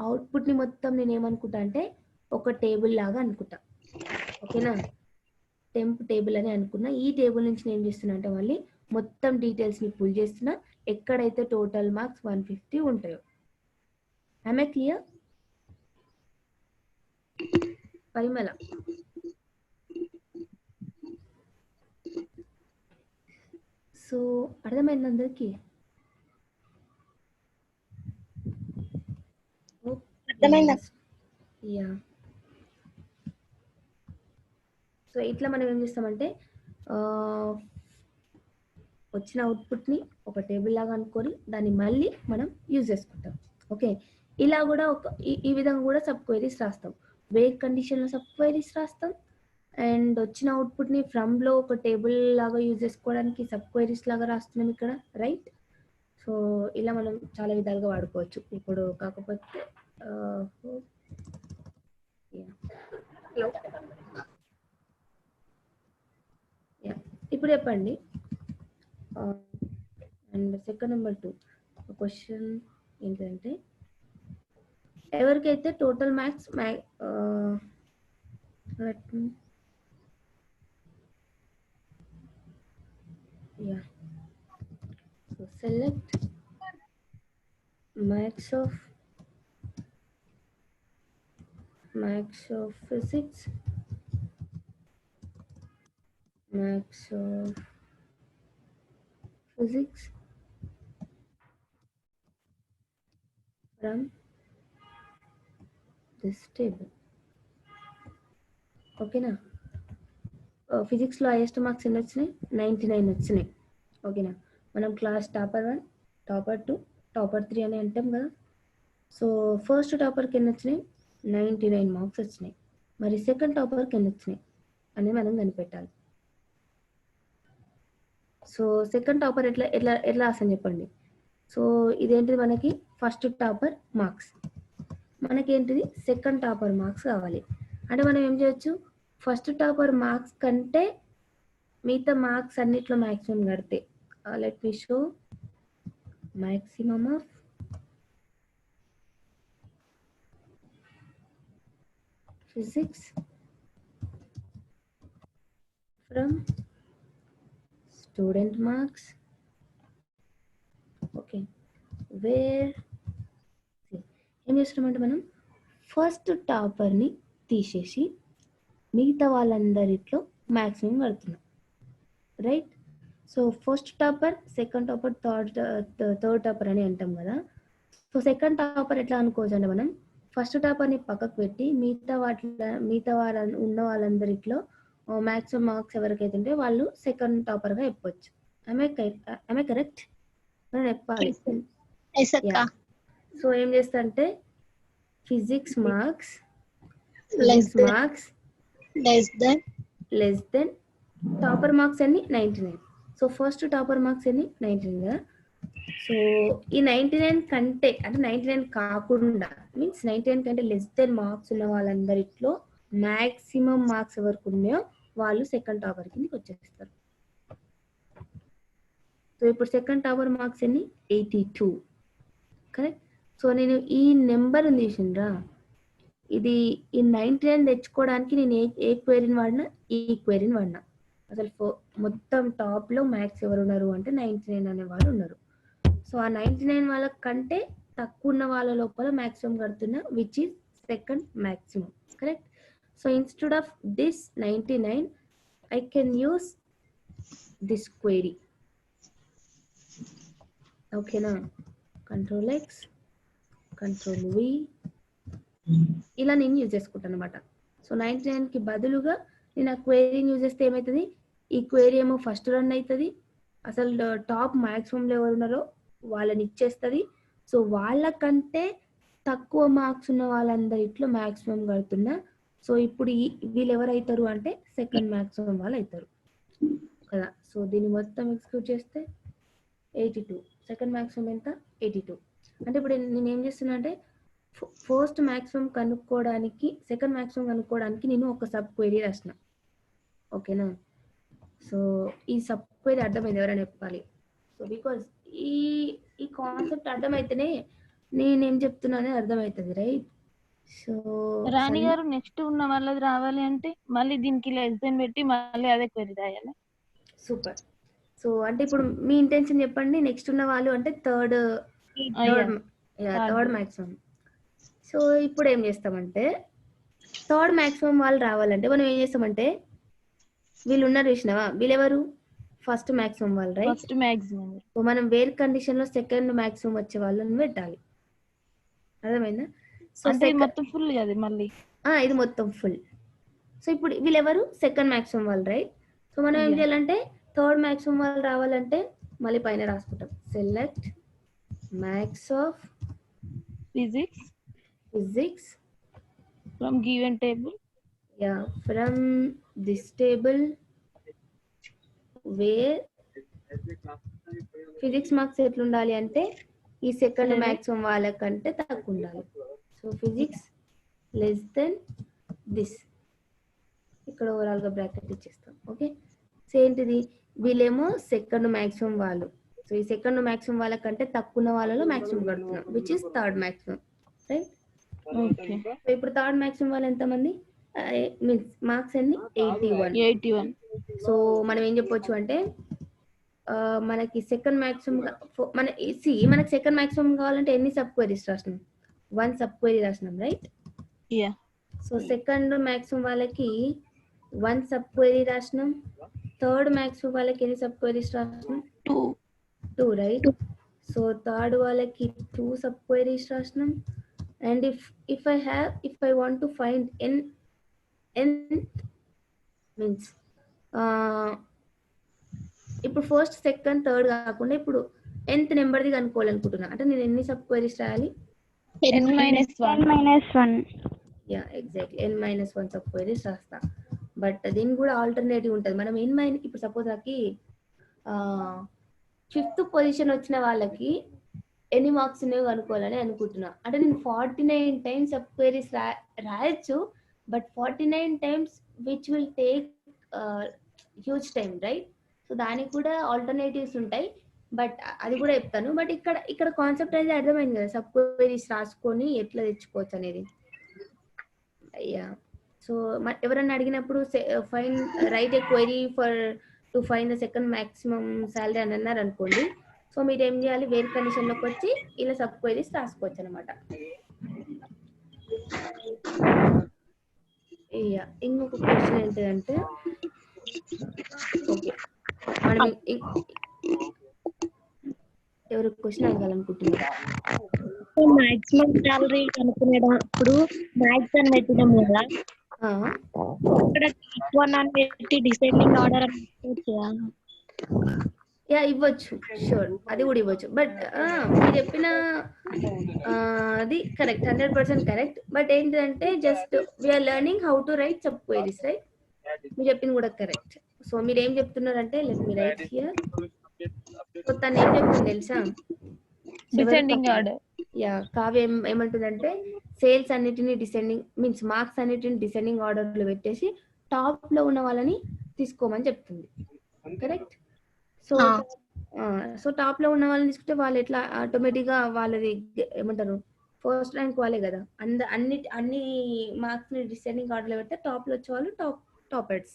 అవుట్పుట్ని మొత్తం నేను ఏమనుకుంటా అంటే ఒక టేబుల్ లాగా అనుకుంటా, ఓకేనా. టెంప్ టేబుల్ అని అనుకున్నా. ఈ టేబుల్ నుంచి నేను ఏం చేస్తున్నా అంటే మళ్ళీ మొత్తం డీటెయిల్స్ని పుల్ చేస్తున్నా ఎక్కడైతే టోటల్ మార్క్స్ 150 ఉంటాయో. Am I clear? Parimala, so అర్థమైంది అందరికి? అర్థమైందా? యా. సో ఇట్లా మనం ఏం చేస్తామంటే వచ్చిన అవుట్పుట్ని ఒక టేబుల్ లాగా అనుకొని దాన్ని మళ్ళీ మనం యూజ్ చేసుకుంటాం, ఓకే. ఇలా కూడా ఈ విధంగా కూడా సబ్ క్వైరీస్ రాస్తాం. వేర్ కండిషన్లో సబ్ క్వైరీస్ రాస్తాం. అండ్ వచ్చిన అవుట్పుట్ని ఫ్రమ్లో ఒక టేబుల్ లాగా యూజ్ చేసుకోవడానికి సబ్ క్వైరీస్ లాగా రాస్తున్నాం ఇక్కడ, రైట్. సో ఇలా మనం చాలా విధాలుగా వాడుకోవచ్చు. ఇప్పుడు కాకపోతే ఇప్పుడు చెప్పండి. అండ్ సెకండ్ నెంబర్ 2 క్వశ్చన్ ఏంటంటే ఎవరికైతే total marks so select marks of physics, marks of physics from this table, ఓకేనా. ఫిజిక్స్లో హైయెస్ట్ మార్క్స్ ఎన్ని వచ్చినాయి? 99 వచ్చినాయి, ఓకేనా. మనం క్లాస్ టాపర్ 1, టాపర్ 2, టాపర్ 3 అని అంటాం కదా. సో ఫస్ట్ టాపర్కి ఎన్ని వచ్చినాయి? 99 మార్క్స్ వచ్చినాయి. మరి సెకండ్ టాపర్కి ఎన్ని వచ్చినాయి అనేది మనం కనిపెట్టాలి. సో సెకండ్ టాపర్ ఎట్లా ఎట్లా ఎట్లా రాసాను చెప్పండి. సో ఇదేంటిది మనకి ఫస్ట్ టాపర్ మార్క్స్, మనకేంటిది సెకండ్ టాపర్ మార్క్స్ కావాలి. అంటే మనం ఏం చేయొచ్చు, ఫస్ట్ టాపర్ మార్క్స్ కంటే మిగతా మార్క్స్ అన్నిట్లో మ్యాక్సిమం కడితే let me show maximum of physics from student marks, okay. Where ఏం చేస్తున్నామంటే మనం ఫస్ట్ టాపర్ని తీసేసి మిగతా వాళ్ళందరిట్లో మ్యాక్సిమం కడుతున్నాం, right. So first topper, second topper, third topper అని అంటాం కదా. సో సెకండ్ టాపర్ ఎట్లా అనుకోవచ్చు అంటే మనం ఫస్ట్ టాపర్ని పక్కకు పెట్టి మిగతా ఉన్న వాళ్ళందరిట్లో మ్యాక్సిమం మార్క్స్ ఎవరికైతే ఉంటే వాళ్ళు సెకండ్ టాపర్గా చెప్పొచ్చు. am I correct? మనం చెప్పాలి. సో ఏం చేస్తా అంటే physics marks less then topper marks అన్ని 99. సో ఫస్ట్ టాపర్ మార్క్స్ అన్ని 99 కదా. సో ఈ 99 కంటే అంటే 99 కాకుండా మీన్స్ 99 కంటే లెస్ దెన్ మార్క్స్ ఉన్న వాళ్ళందరిట్లో మ్యాక్సిమం మార్క్స్ ఎవరికి ఉన్నాయో వాళ్ళు సెకండ్ టాపర్ కిందకి వచ్చేస్తారు. సో ఇప్పుడు సెకండ్ టాపర్ మార్క్స్ ఎన్ని? 82, కరెక్ట్. సో నేను ఈ నెంబర్ ఉంది చూసిండ్రా, ఇది ఈ 99 తెచ్చుకోవడానికి నేను ఏ క్వైరీని వాడినా, ఈ క్వైరీని వాడినా. అసలు మొత్తం టాప్లో మ్యాక్స్ ఎవరు ఉన్నారు అంటే 99 అనే వాళ్ళు ఉన్నారు. సో ఆ 99 వాళ్ళ కంటే తక్కువ ఉన్న వాళ్ళ లోపల మ్యాక్సిమం కడుతున్నా which is second maximum, correct. So instead of this 99 I can use this query, ఓకేనా. కంట్రోల్ X, కంట్రోల్ V ఇలా నేను యూజ్ చేసుకుంటాను అనమాట. సో 99కి బదులుగా నేను ఆ క్వైరీని యూజ్ చేస్తే ఏమవుతుంది, ఈ క్వైరీ ఏమో ఫస్ట్ రన్ అవుతుంది, అసలు టాప్ మ్యాక్సిమంలో ఎవరు ఉన్నారో వాళ్ళని ఇచ్చేస్తుంది. సో వాళ్ళకంటే తక్కువ మార్క్స్ ఉన్న వాళ్ళందరిట్లో మ్యాక్సిమం కడుతున్నా. సో ఇప్పుడు వీళ్ళు ఎవరైతారు అంటే సెకండ్ మ్యాక్సిమం వాళ్ళు అవుతారు కదా. సో దీన్ని మొత్తం ఎక్స్క్యూట్ చేస్తే 82. సెకండ్ మ్యాక్సిమం ఎంత? 82. అంటే ఇప్పుడు నేను ఏం చేస్తున్నా అంటే ఫస్ట్ మ్యాక్సిమం కనుక్కోవడానికి సెకండ్ మ్యాక్సిమం కనుక్కోవడానికి నేను ఒక సబ్ క్వెరీ రాసిన. ఓకేనా. సో ఈ సబ్ క్వెరీ అర్థమైంది ఎవరైనా చెప్పాలి. సో బికాజ్ ఈ కాన్సెప్ట్ అర్థమైతేనే నేనేం చెప్తున్నానే అర్థమవుతుంది, రైట్. సో రాణి గారు నెక్స్ట్ ఉన్న వాళ్ళది రావాలి అంటే మళ్ళీ దీనికి లెస్ దెన్ పెట్టి మళ్ళీ అదే క్వెరీ రాయాలి. సూపర్. సో అంటే ఇప్పుడు మీ ఇంటెన్షన్ చెప్పండి. నెక్స్ట్ ఉన్న వాళ్ళు అంటే థర్డ్ మ్యాక్సిమం. సో ఇప్పుడు ఏం చేస్తామంటే థర్డ్ మ్యాక్సిమం వాళ్ళు రావాలంటే మనం ఏం చేస్తామంటే వీళ్ళు ఉన్నారు చూసినావా, వీళ్ళెవరు? ఫస్ట్ మ్యాక్సిమం వాళ్ళు, రైట్. First maximum. సో మనం వేర్ కండిషన్ లో సెకండ్ మ్యాక్సిమం వచ్చే వాళ్ళని పెట్టాలి. అర్థమైందా? సో అంటే మొత్తం ఫుల్ కదా మళ్ళీ. ఇది మొత్తం ఫుల్. సో ఇప్పుడు వీళ్ళెవరు? సెకండ్ మ్యాక్సిమం వాళ్ళు, రైట్. సో మనం ఏం చేయాలంటే థర్డ్ మ్యాక్సిమం వాళ్ళు రావాలంటే మళ్ళీ పైన రాసుకుంటాం. Select max of physics from given table. From this table where physics marks ఎట్లుండాలి అంటే ఈ సెకండ్ మ్యాక్సిమం వాళ్ళకంటే తక్కువ ఉండాలి. So physics less than this. ఇక్కడ ఓవరాల్ గా బ్రాకెట్ ఇచ్చేస్తాం. ఓకే. సో ఏంటిది? వీళ్ళేమో సెకండ్ మ్యాక్సిమం వాళ్ళు. సో ఈ సెకండ్ మ్యాక్సిమం వాళ్ళకంటే తక్కువ ఉన్న వాళ్ళలో మ్యాక్సిమం కడుతున్నాం, which is third maximum, right. So ఇప్పుడు థర్డ్ మ్యాక్సిమం వాళ్ళు ఎంతమంది? మీన్స్ మార్క్స్ ఎన్ని? 81. సో మనం ఏం చెప్పొచ్చు అంటే మనకి సెకండ్ మ్యాక్సిమం మనకి సెకండ్ మ్యాక్సిమం కావాలంటే ఎన్ని సబ్ క్వెరీస్ రాసినాం? 1 సబ్ క్వెరీ రాసినాం, రైట్. సో సెకండ్ మ్యాక్సిమం వాళ్ళకి 1 సబ్ క్వెరీ రాసినాం. థర్డ్ మ్యాక్సిమం వాళ్ళకి ఎన్ని సబ్ క్వెరీస్ రాసినాం? 2, రైట్. సో థర్డ్ వాళ్ళకి 2 సబ్ క్వెరీస్ రాసినాం. And if I want to find n means ఇప్పుడు ఫస్ట్ సెకండ్ థర్డ్ కాకుండా ఇప్పుడు nth నెంబర్ది కనుక్కోవాలనుకుంటున్నా అంటే నేను ఎన్ని సబ్ క్వెరీస్ రాయాలి? n-1. Exactly n-1 sub queries రాస్తా. బట్ దీనికి కూడా ఆల్టర్నేటివ్ ఉంటుంది. మనం ఇప్పుడు సపోజ్ నాకు 5th పొజిషన్ వచ్చిన వాళ్ళకి ఎన్ని మార్క్స్ ఉన్నాయో కనుక్కోవాలని అనుకుంటున్నా. అంటే నేను 49 టైమ్స్ సబ్ క్వెరీస్ రాయొచ్చు, but 49 times which will take huge time, right. So దానికి కూడా ఆల్టర్నేటివ్స్ ఉంటాయి, బట్ అది కూడా చెప్తాను. బట్ ఇక్కడ కాన్సెప్ట్ అనేది అర్థమైంది కదా, సబ్ క్వెరీస్ రాసుకొని ఎట్లా తెచ్చుకోవచ్చు అనేది. అయ్యా. సో ఎవరన్నా అడిగినప్పుడు right A query to find the second maximum salary అని అన్నారు అనుకోండి. సో మీరు ఏం చేయాలి? వేర్ కండిషన్ లోకి వచ్చి ఇలా సబ్ క్వెరీస్ రాసుకోవచ్చు అనమాట. ఇంకొక క్వశ్చన్ ఏంటంటే ఓకే మనం ఎవరు క్వశ్చన్ అడగాలనుకుంటున్నారు? మాక్సిమం సాలరీ కనుక్కునేటప్పుడు మ్యాక్స్ అని పెట్టినాం కదా, ఇక్కడ టాప్ 1 అని పెట్టి డిసెండింగ్ ఆర్డర్ ఇవ్వచ్చు. షూర్, అది కూడా ఇవ్వచ్చు. బట్ మీరు చెప్పిన అది కరెక్ట్, 100% కరెక్ట్. బట్ ఏంటంటే just we're learning how to write sub queries, right. మీరు చెప్పింది కూడా కరెక్ట్. సో మీరు ఏం చెప్తున్నారంటే let me write here. So తను ఏం చెప్తుంది తెలుసా? Descending order. కావ్య ఏమంటుందంటే సేల్స్ అన్నిటిని డిసెండింగ్ మీన్స్ మార్క్స్ అన్నిటిని డిసెండింగ్ ఆర్డర్ లో పెట్టేసి టాప్ లో ఉన్న వాళ్ళని తీసుకోమని చెప్తుంది, కరెక్ట్. సో టాప్ లో ఉన్న వాళ్ళని తీసుకుంటే వాళ్ళు ఎట్లా ఆటోమేటిక్ గా వాళ్ళది ఏమంటారు ఫస్ట్ ర్యాంక్ వాళ్ళే కదా. అన్ని మార్క్స్ ని డిసెండింగ్ ఆర్డర్ లో పెడితే టాప్ లో వచ్చే వాళ్ళు టాపర్స్.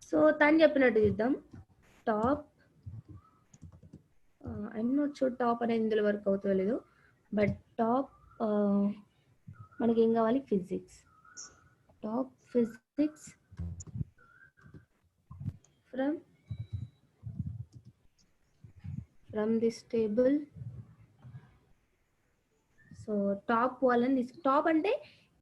సో తను చెప్పినట్టు చూద్దాం. Top I'm not sure top అనేది ఇందులో వర్క్ అవుతుందో లేదో, బట్ టాప్ మనకి ఏం కావాలి? Physics. Top physics from this table. So top వాళ్ళని టాప్ అంటే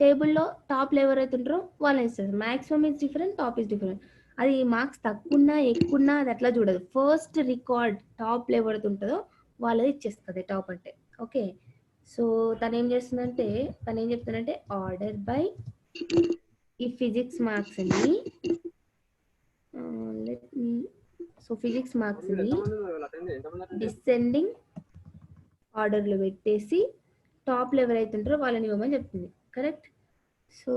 టేబుల్లో టాప్ లో ఎవరైతే ఉంటారో వాళ్ళని ఇస్తారు. Maximum is different, top is different. అది మార్క్స్ తక్కువన్నా ఎక్కువన్నా అది అట్లా చూడదు. ఫస్ట్ రికార్డ్ టాప్లో ఎవరిది ఉంటుందో వాళ్ళది ఇచ్చేస్తుంది టాప్ అంటే. ఓకే, సో తను ఏం చేస్తుందంటే తను ఏం చెప్తుందంటే ఆర్డర్ బై ఈ ఫిజిక్స్ మార్క్స్ని సో ఫిజిక్స్ మార్క్స్ని డిసెండింగ్ ఆర్డర్లో పెట్టేసి టాప్లో ఎవరైతే ఉంటారో వాళ్ళని ఇవ్వమని చెప్తుంది. కరెక్ట్. సో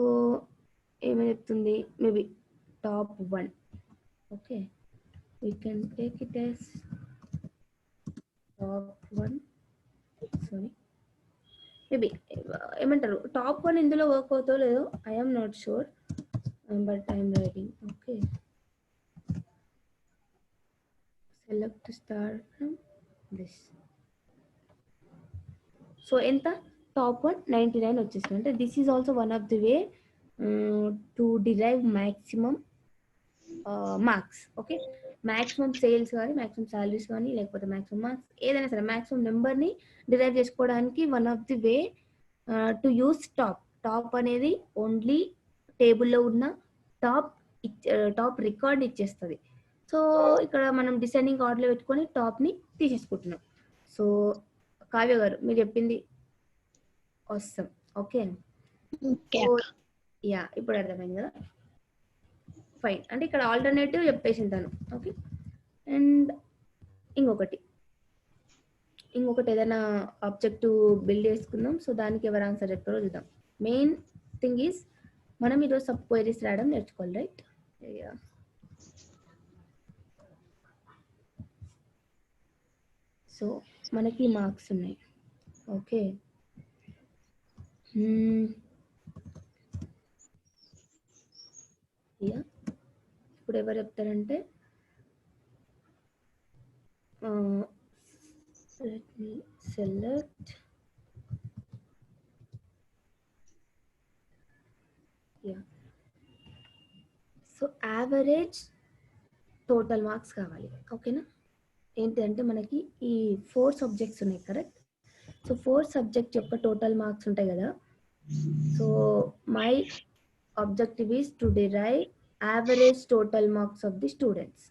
ఏమని చెప్తుంది, maybe top 1. Okay, we can take it as top 1. Sorry, maybe ఏమంటారు టాప్ 1 ఇందులో వర్క్ అవుతో లేదో I'm not sure, but I'm writing. Okay, select star from this. So ఎంత, టాప్ 1 99 వచ్చేసింది. అంటే this is also one of the way to derive maximum marks. Okay, maximum sales కానీ maximum salaries కానీ లేకపోతే maximum marks ఏదైనా సరే maximum నెంబర్ని derive చేసుకోవడానికి one of the way to use top. Top అనేది ఓన్లీ టేబుల్లో ఉన్న టాప్ రికార్డ్ ఇచ్చేస్తుంది. సో ఇక్కడ మనం డిసెండింగ్ ఆర్డర్లో పెట్టుకొని టాప్ని తీసేసుకుంటున్నాం. సో కావ్య గారు మీరు చెప్పింది వస్తాం. ఓకే, యా ఇప్పుడు అర్థమైంది కదా. ఫైన్, అంటే ఇక్కడ ఆల్టర్నేటివ్ చెప్పేసి ఉంటాను. ఓకే, అండ్ ఇంకొకటి ఏదైనా ఆబ్జెక్టివ్ బిల్డ్ చేసుకుందాం. సో దానికి ఎవరు ఆన్సర్ చెప్పారో చూద్దాం. మెయిన్ థింగ్ ఈజ్ మనం ఈరోజు సబ్ క్వైరీస్ రాయడం నేర్చుకోవాలి, రైట్? సో మనకి మార్క్స్ ఉన్నాయి. ఓకే, ఇప్పుడు ఎవరు చెప్తారంటే let me select, yeah, so average total marks కావాలి. ఓకేనా, ఏంటంటే మనకి ఈ 4 సబ్జెక్ట్స్ ఉన్నాయి. కరెక్ట్. సో 4 సబ్జెక్ట్ యొక్క టోటల్ మార్క్స్ ఉంటాయి కదా. So my objective is to derive average total marks of the students.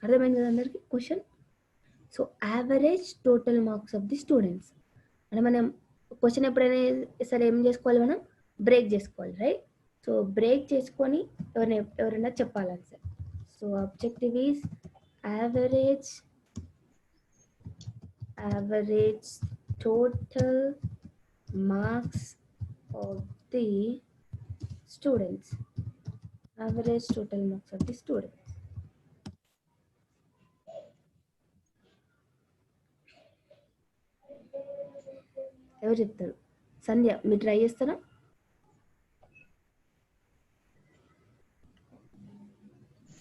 అర్థమైంది కదా అందరికి question? So average total marks of the students అంటే మనం క్వశ్చన్ ఎప్పుడైనా సరే ఏం చేసుకోవాలి, మనం బ్రేక్ చేసుకోవాలి, రైట్? సో బ్రేక్ చేసుకొని ఎవరైనా చెప్పాలి answer. So objective is average total marks of the students. Average total marks of the students. ఎవరు చెప్తారు? సంధ్య మీరు ట్రై చేస్తారా?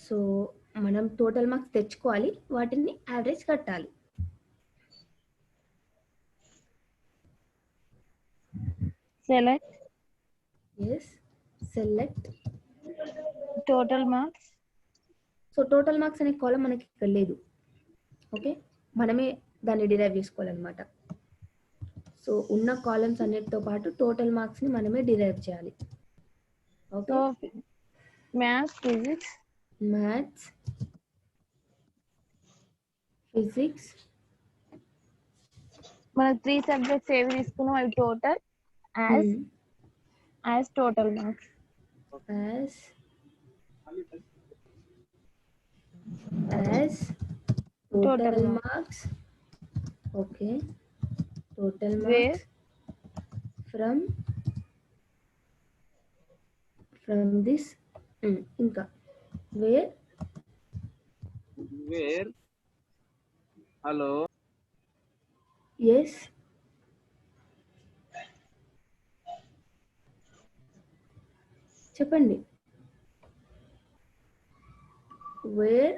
సో మనం టోటల్ మార్క్స్ తెచ్చుకోవాలి, వాటిని యావరేజ్ కట్టాలి. Select. Yes, select Total marks. So total marks అనే కాలం మనకి ఇక్కడ లేదు. ఓకే, మనమే దాన్ని డిరైవ్ చేసుకోవాలన్నమాట. సో ఉన్న కాలమ్స్ అన్నిటితో పాటు టోటల్ మార్క్స్ని మనమే డిరైవ్ చేయాలి. ఓకే, మ్యాథ్స్, ఫిజిక్స్, మన 3 సబ్జెక్ట్స్ ఏవి తీసుకున్నాం అవి total as total marks. as total marks. Okay, total marks from this ఇంకా where hello, yes, చెప్పండి. వేర్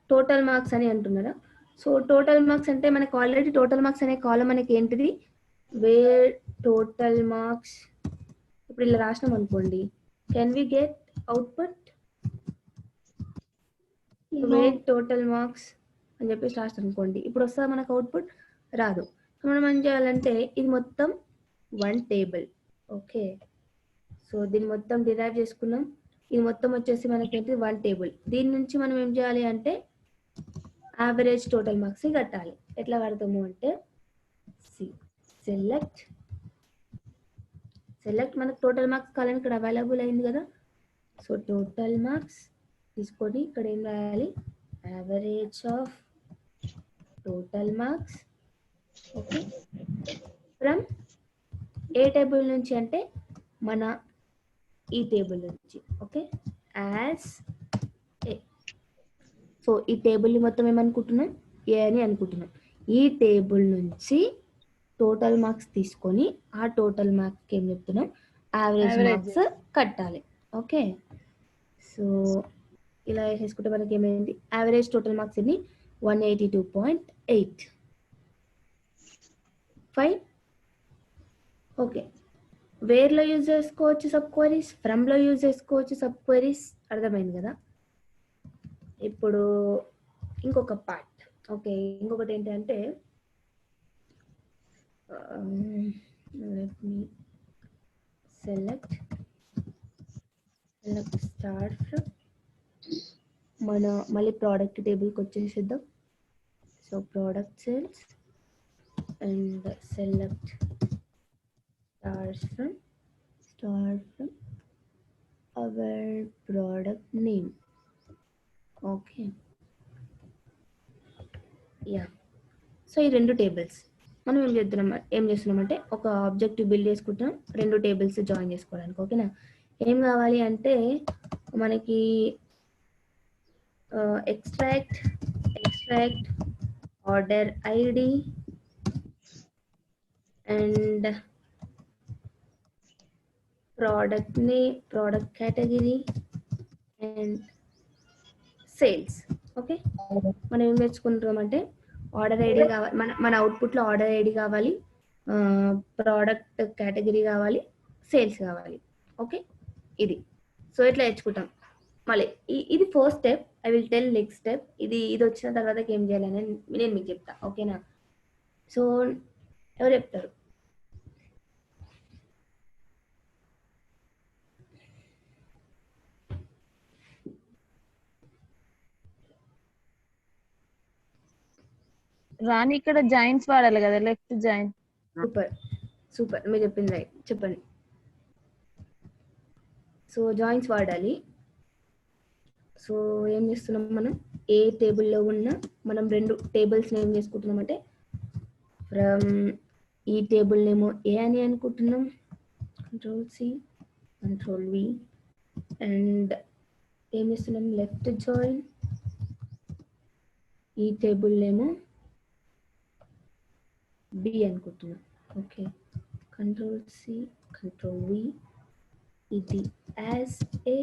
టోటల్ మార్క్స్ అని అంటున్నారా? సో టోటల్ మార్క్స్ అంటే మనకు ఆల్రెడీ టోటల్ మార్క్స్ అనే కాలం మనకి ఏంటిది, వేర్ టోటల్ మార్క్స్. ఇప్పుడు ఇలా రాసినాం అనుకోండి, can we get output where total marks అని చెప్పేసి రాస్తాం అనుకోండి, ఇప్పుడు వస్తుంది మనకు అవుట్పుట్ రాదు. మనం ఏం చేయాలంటే ఇది మొత్తం 1 టేబుల్. ఓకే, సో దీన్ని మొత్తం డిరైవ్ చేసుకున్నాం. ఇది మొత్తం వచ్చేసి మనకి ఏంటి 1 టేబుల్. దీని నుంచి మనం ఏం చేయాలి అంటే యావరేజ్ టోటల్ మార్క్స్ కట్టాలి. ఎట్లా కడతాము అంటే సెలెక్ట్ మనకు టోటల్ మార్క్స్ కావాలని ఇక్కడ అవైలబుల్ అయింది కదా. సో టోటల్ మార్క్స్ తీసుకొని ఇక్కడ ఏం రాయాలి, average of total marks. Okay, from A table నుంచి అంటే మన ఈ టేబుల్ నుంచి. Okay, as a. సో ఈ టేబుల్ని మొత్తం ఏమనుకుంటున్నాం, ఏ అని అనుకుంటున్నాం. ఈ టేబుల్ నుంచి టోటల్ మార్క్స్ తీసుకొని ఆ టోటల్ మార్క్స్కి ఏం చెప్తున్నాం, యావరేజ్ మార్క్స్ కట్టాలి. ఓకే, సో ఇలా వేసేసుకుంటే మనకి ఏమైంది, యావరేజ్ టోటల్ మార్క్స్ ఎన్ని 182.8. ఫైన్. ఓకే, వేర్లో యూజ్ చేసుకోవచ్చు సబ్ క్వరీస్, ఫ్రమ్లో యూజ్ చేసుకోవచ్చు సబ్ క్వరీస్. అర్థమైంది కదా. ఇప్పుడు ఇంకొక పార్ట్. ఓకే, ఇంకొకటి ఏంటంటే let me select star from మన మళ్ళీ ప్రోడక్ట్ టేబుల్కి వచ్చేసిద్దాం. So product sales and select star from our product name. Okay, yeah. So ఈ 2 టేబుల్స్ మనం ఏం చేస్తున్నామంటే ఒక ఆబ్జెక్టివ్ బిల్డ్ చేసుకుంటున్నాం 2 టేబుల్స్ జాయిన్ చేసుకోవడానికి. ఓకేనా, ఏం కావాలి అంటే మనకి extract order ID and product name, product category and sales. Okay, మనం ఏం నేర్చుకుంటున్నామంటే ఆర్డర్ ఐడి కావాలి, మన అవుట్పుట్లో ఆర్డర్ ఐడి కావాలి, ప్రోడక్ట్ కేటగిరీ కావాలి, సేల్స్ కావాలి. ఓకే, ఇది. సో ఇట్లా నేర్చుకుంటాం. మళ్ళీ ఇది first step. I will tell next step. ఇది వచ్చిన తర్వాత ఏం చేయాలని నేను మీకు చెప్తా. ఓకేనా, సో ఎవరు చెప్తారు? రాని ఇక్కడ జాయింట్స్ వాడాలి కదా, లెఫ్ట్ జాయిన్. సూపర్ మీరు చెప్పింది రైట్. చెప్పండి. సో జాయింట్స్ వాడాలి. సో ఏం చేస్తున్నాం మనం, ఏ టేబుల్లో ఉన్న మనం 2 టేబుల్స్ని ఏం చేసుకుంటున్నాం అంటే ఫ్రమ్ ఈ టేబుల్ నేమో ఏ అని అనుకుంటున్నాం, Ctrl+C Ctrl+V అండ్ ఏం చేస్తున్నాం, లెఫ్ట్ జాయిన్. ఈ టేబుల్ నేమో బి అనుకుంటున్నాం. ఓకే, Ctrl+C Ctrl+V, ఇది యాజ్ ఏ,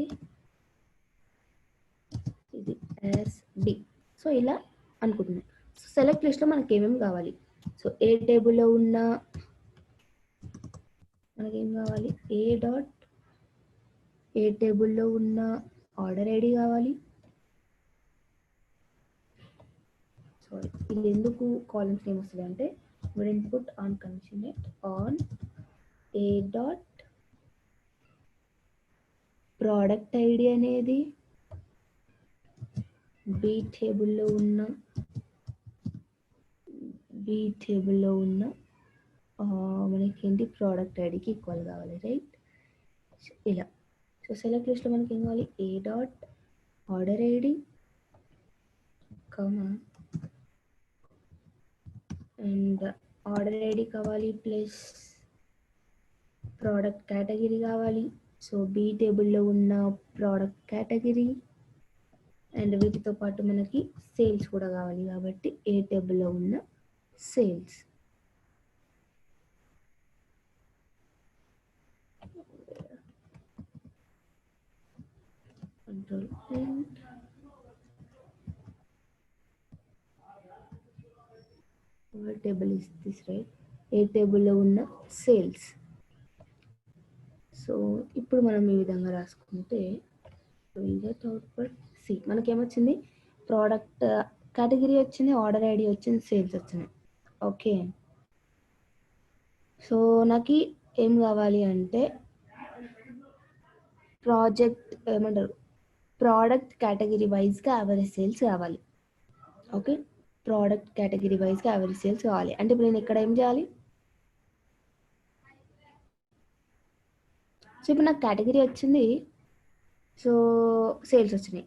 ఇది యాజ్ బి. సో ఇలా అనుకుంటున్నాం. సో సెలెక్ట్ లిస్ట్లో మనకి ఏమేమి కావాలి, సో ఏ టేబుల్లో ఉన్న మనకేం కావాలి, ఏ టేబుల్లో ఉన్న ఆర్డర్ ఐడి కావాలి. సారీ, ఇది ఎందుకు కాలమ్స్ నేమ్ వస్తుంది అంటే ఇన్పుట్ ఆన్ కన్సినెట్ on A dot product ID అనేది బి టేబుల్లో ఉన్న మనకి ఏంటి ప్రోడక్ట్ ఐడికి ఈక్వల్ కావాలి. రైట్, ఇలా. సో సెలెక్ట్ లిస్ట్లో మనకి ఏం కావాలి, A dot order ID and order ID కావాలి ప్లస్ ప్రోడక్ట్ కేటగిరీ కావాలి. సో బి టేబుల్లో ఉన్న ప్రోడక్ట్ కేటగిరీ అండ్ వీటితో పాటు మనకి సేల్స్ కూడా కావాలి కాబట్టి ఏ టేబుల్లో ఉన్న sales. Control and what table is this, right? ఏ టేబుల్లో ఉన్న సేల్స్. సో ఇప్పుడు మనం ఈ విధంగా రాసుకుంటే అవుట్పుట్ సి మనకేమొచ్చింది, ప్రోడక్ట్ కేటగిరీ వచ్చింది, ఆర్డర్ ఐడి వచ్చింది, సేల్స్ వచ్చినాయి. ఓకే, సో నాకు ఏం కావాలి అంటే ప్రోడక్ట్ కేటగిరీ వైజ్గా యావరేజ్ సేల్స్ కావాలి. ఓకే, ప్రోడక్ట్ కేటగిరీ వైజ్గా యావరేజ్ సేల్స్ కావాలి అంటే ఇప్పుడు నేను ఇక్కడ ఏం చేయాలి? సో ఇప్పుడు నాకు కేటగిరీ వచ్చింది, సో సేల్స్ వచ్చినాయి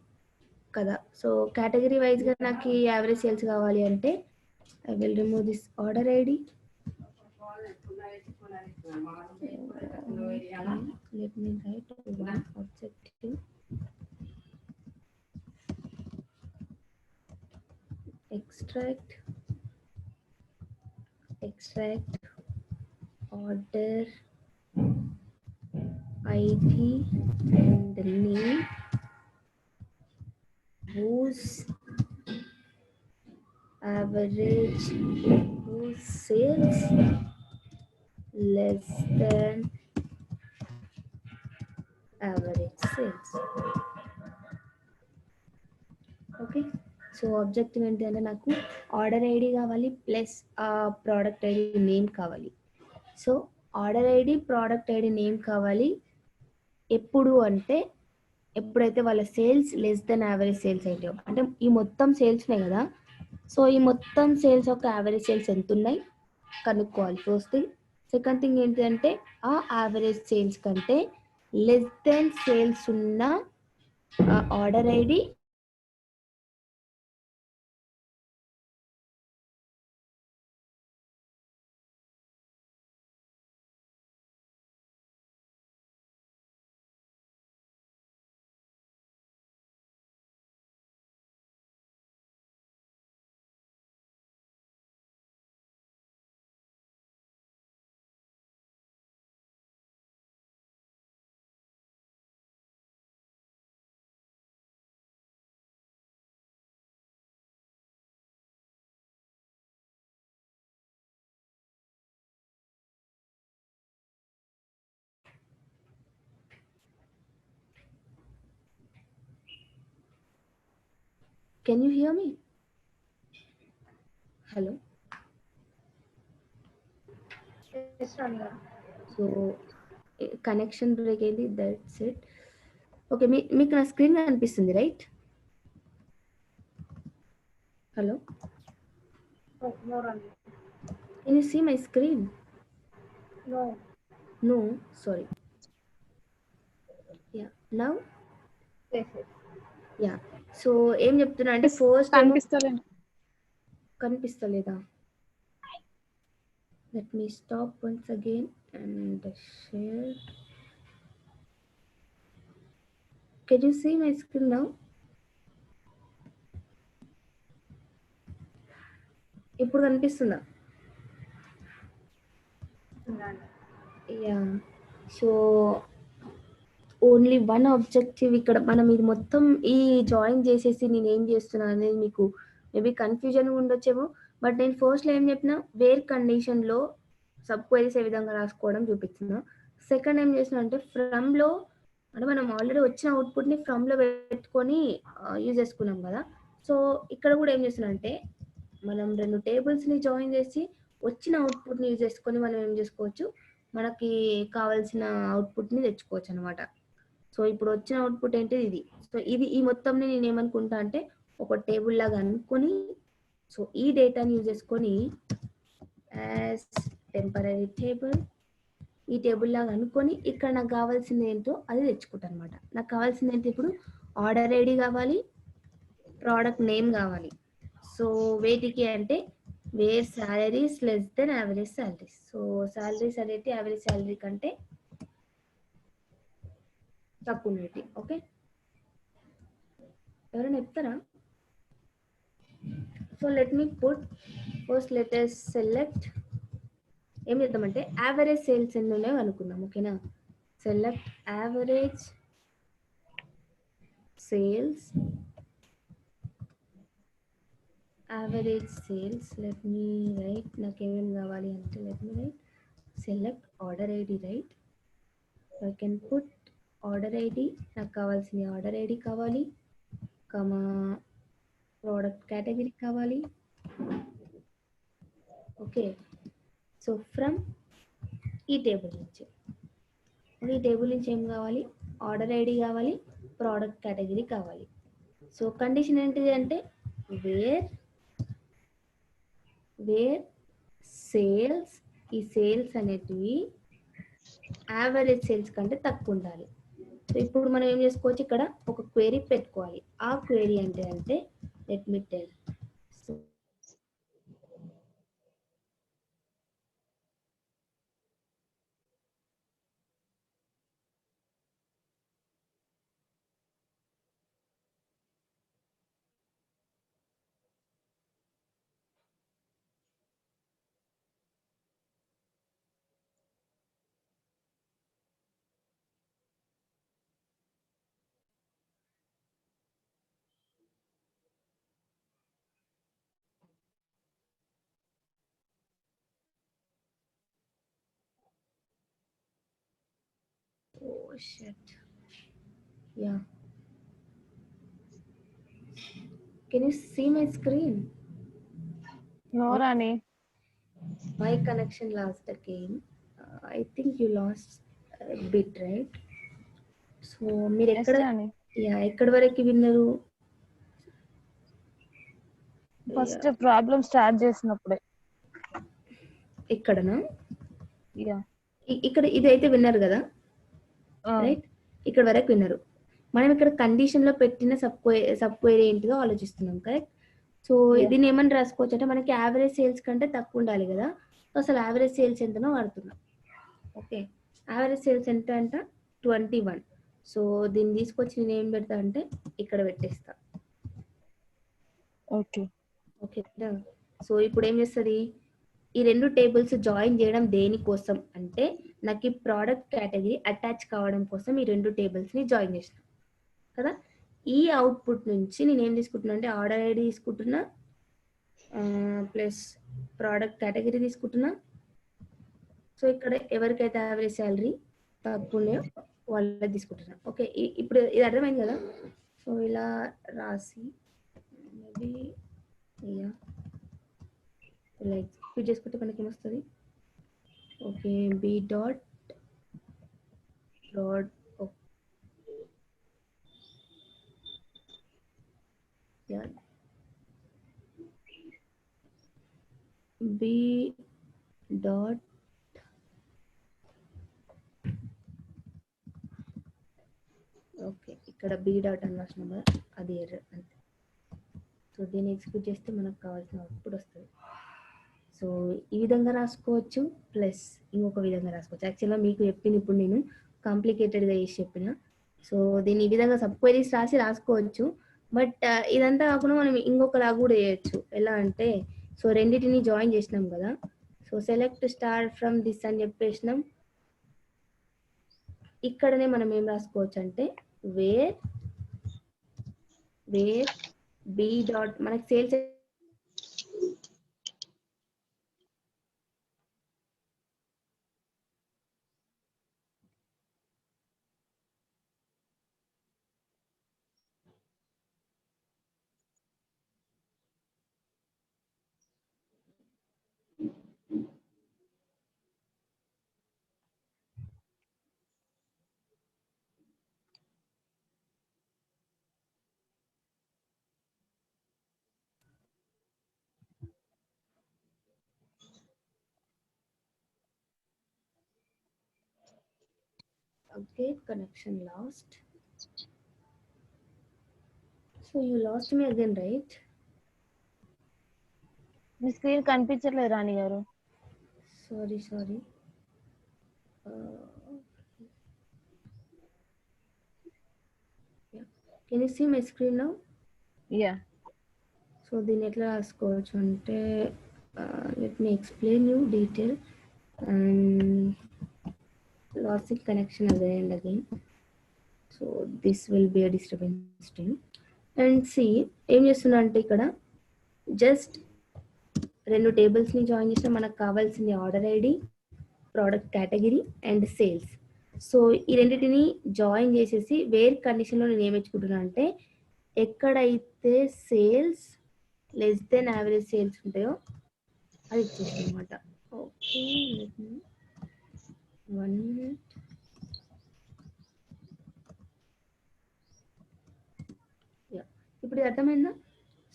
కదా. సో కేటగిరీ వైజ్గా నాకు యావరేజ్ సేల్స్ కావాలి అంటే I will remove this order ID. Let me write one objective extract order ID and name whose sales less than average sales. Okay, so objective ఏంటి అంటే నాకు order ID కావాలి plus product ID name కావాలి. So order ID product ID name కావాలి ఎప్పుడు అంటే ఎప్పుడైతే వాళ్ళ sales less than average sales అయితే, అంటే ఈ మొత్తం సేల్స్ ఉన్నాయి కదా, సో ఈ మొత్తం సేల్స్ యొక్క యావరేజ్ సేల్స్ ఎంత ఉన్నాయి కనుక్కోవాలి ఫస్ట్ థింగ్. సెకండ్ థింగ్ ఏంటంటే ఆ యావరేజ్ సేల్స్ కంటే లెస్ దెన్ సేల్స్ ఉన్న order ID Can you hear me? Hello. So connection break అయింది, దట్స్ ఇట్. ఓకే, మీకు నా స్క్రీన్ కనిపిస్తుంది right? Hello, can you see my screen? No, sorry. Yeah, now yeah. So ఏం చెప్తున్నా అంటే first కనిపిస్తలేదా? Let me stop once again and share. Can you see my screen now? ఇప్పుడు కనిపిస్తుందా? Yeah. So only one objective ఇక్కడ మనం ఇది మొత్తం ఈ జాయిన్ చేసేసి నేను ఏం చేస్తున్నాను అనేది మీకు మేబీ కన్ఫ్యూజన్ ఉండొచ్చేమో. బట్ నేను ఫస్ట్లో ఏం చెప్పినా వేర్ కండిషన్లో సబ్ క్వైరీస్ ఏ విధంగా రాసుకోవడం చూపిస్తున్నా. సెకండ్ ఏం చేసిన అంటే ఫ్రమ్లో, అంటే మనం ఆల్రెడీ వచ్చిన అవుట్పుట్ని ఫ్రమ్లో పెట్టుకొని యూజ్ చేసుకున్నాం కదా. సో ఇక్కడ కూడా ఏం చేస్తున్నా అంటే మనం రెండు టేబుల్స్ని జాయిన్ చేసి వచ్చిన అవుట్పుట్ని యూజ్ చేసుకొని మనం ఏం చేసుకోవచ్చు, మనకి కావాల్సిన అవుట్పుట్ని తెచ్చుకోవచ్చు అనమాట. సో ఇప్పుడు వచ్చిన అవుట్పుట్ ఏంటిది ఇది. సో ఇది ఈ మొత్తంని నేను ఏమనుకుంటా అంటే ఒక టేబుల్ లాగా అనుకొని, సో ఈ డేటాని యూజ్ చేసుకొని యాజ్ టెంపరరీ టేబుల్ ఈ టేబుల్ లాగా అనుకొని ఇక్కడ నాకు కావాల్సింది ఏంటో అది తెచ్చుకుంటాను అనమాట. నాకు కావాల్సింది ఏంటి, ఇప్పుడు ఆర్డర్ ఐడి కావాలి, ప్రోడక్ట్ నేమ్ కావాలి. సో వేటికి అంటే where salaries less than average salaries. So salaries అనేది యావరేజ్ సాలరీ కంటే తక్కువ ఉన్నది. ఓకే, ఎవరైనా చెప్తారా? So let me put first let us select. ఏం చేద్దామంటే యావరేజ్ సేల్స్ ఎన్ని ఉన్నాయో అనుకుందాం. ఓకేనా, select average sales. Let me write, నాకు ఏమేమి కావాలి అంటే let me write select order ID, right? I can put order ID, నాకు కావాల్సింది ఆర్డర్ ఐడి కావాలి, కమా ప్రోడక్ట్ కేటగిరీ కావాలి. ఓకే, సో ఫ్రమ్ ఈ టేబుల్ నుంచి. ఈ టేబుల్ నుంచి ఏం కావాలి? ఆర్డర్ ఐడి కావాలి, ప్రోడక్ట్ కేటగిరీ కావాలి. సో కండిషన్ ఏంటిది అంటే వేర్ సేల్స్, ఈ సేల్స్ అనేటివి యావరేజ్ సేల్స్ కంటే తక్కువ ఉండాలి. సో ఇప్పుడు మనం ఏం చేసుకోవచ్చు, ఇక్కడ ఒక క్వెరీ పెట్టుకోవాలి. ఆ క్వెరీ అంటే let me tell. So oh shit, yeah, can you see my screen? No, Rani. My connection lost again. I think you lost a bit, right? So మీరు Yes, ఎక్కడ Rani. ఎక్కడి వరకు విన్నారు? ఫస్ట్ ప్రాబ్లం స్టార్ట్ చేసినప్పుడే. ఇక్కడనా? Yeah, ఇక్కడ ఇది అయితే విన్నారు కదా, రైట్? ఇక్కడ వరకు విన్నారు. మనం ఇక్కడ కండిషన్ లో పెట్టిన సబ్ క్వెరీ ఏంటిదో ఆలోచిస్తున్నాం, కరెక్ట్? సో దీన్ని ఏమని రాసుకోవచ్చు అంటే మనకి యావరేజ్ సేల్స్ కంటే తక్కువ ఉండాలి కదా. సో అసలు యావరేజ్ సేల్స్ ఎంతనో వాడుతున్నాం. ఓకే, యావరేజ్ సేల్స్ ఎంత అంట 21. సో దీన్ని తీసుకొచ్చి నేను ఏం పెడతా అంటే ఇక్కడ పెట్టేస్తా. ఓకే ఓకేనా? సో ఇప్పుడు ఏం చేస్తుంది, ఈ రెండు టేబుల్స్ జాయిన్ చేయడం దేనికోసం అంటే నాకు ఈ ప్రోడక్ట్ కేటగిరీ అటాచ్ కావడం కోసం ఈ రెండు టేబుల్స్ ని జాయిన్ చేసిన కదా. ఈ అవుట్పుట్ నుంచి నేను ఏం తీసుకుంటున్నా అంటే ఆర్డర్ ఐడి తీసుకుంటున్నా ప్లస్ ప్రోడక్ట్ కేటగిరీ తీసుకుంటున్నా. సో ఇక్కడ ఎవరికైతే యావరేజ్ శాలరీ తక్కువ వాళ్ళకి తీసుకుంటున్నా. ఓకే, ఇప్పుడు ఇది అర్థమైంది కదా. సో ఇలా రాసి మేబీ ఇలా ఎక్స్క్యూట్ చేసుకుంటే మనకి ఏమొస్తుంది? Okay, B dot B dot okay, ఇక్కడ బి డాట్ అని రాసిన కదా, అది ఎర్రర్ అంతే. సో దీన్ని ఎగ్జిక్యూట్ చేస్తే మనకు కావాల్సిన అవుట్పుట్ వస్తుంది. సో ఈ విధంగా రాసుకోవచ్చు, ప్లస్ ఇంకొక విధంగా రాసుకోవచ్చు. యాక్చువల్గా మీకు చెప్పింది ఇప్పుడు నేను కాంప్లికేటెడ్గా చేసి చెప్పిన. సో దీన్ని ఈ విధంగా సబ్ క్వెరీస్ రాసుకోవచ్చు. బట్ ఇదంతా కాకుండా మనం ఇంకొకలా కూడా చేయొచ్చు. ఎలా అంటే, సో రెండింటిని జాయిన్ చేసినాం కదా. So select star from this అని చెప్పేసినాం. ఇక్కడనే మనం ఏం రాసుకోవచ్చు అంటే వేర్ బి డాట్ మనకి sales okay, connection lost. So you lost me again, right? Me screen కనిపించట్లేదు రాణి గారు. Sorry. Yeah. Can you see my screen now? Yeah, so దీన్ని ఎట్లా రాసుకోవచ్చు అంటే let me explain you detail and losing connection again. So this will be a disturbance thing. And see ఏం చేస్తున్నా అంటే ఇక్కడ జస్ట్ రెండు టేబుల్స్ని జాయిన్ చేసిన మనకు కావాల్సింది order ID, product category and sales. So ఈ రెండింటిని జాయిన్ చేసేసి వేర్ కండిషన్లో నేను ఏం ఎంచుకుంటున్నా అంటే ఎక్కడైతే sales less than average sales ఉంటాయో అది ఇచ్చేసాను అనమాట. Okay, 1 minute. Yeah. ఇప్పుడు ఇది అర్థమైందా?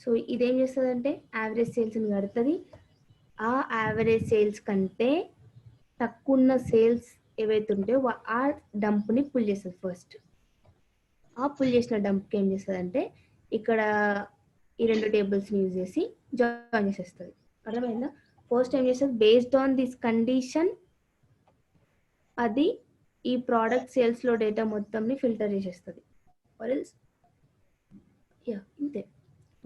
సో ఇదేం చేస్తుందంటే యావరేజ్ సేల్స్ని కడుతుంది. ఆ యావరేజ్ సేల్స్ కంటే తక్కువ ఉన్న సేల్స్ ఏవైతే ఉంటాయో ఆ డంప్ని పుల్ చేస్తుంది ఫస్ట్. ఆ పుల్ చేసిన డంప్కి ఏం చేస్తుంది అంటే ఇక్కడ ఈ 2 టేబుల్స్ని యూజ్ చేసి జాయిన్ చేసేస్తుంది. అర్థమైందా? ఫస్ట్ ఏం చేస్తుంది, బేస్డ్ ఆన్ దిస్ కండిషన్ అది ఈ ప్రోడక్ట్ సేల్స్లో డేటా మొత్తంని ఫిల్టర్ చేసేస్తుంది. ఇంతే.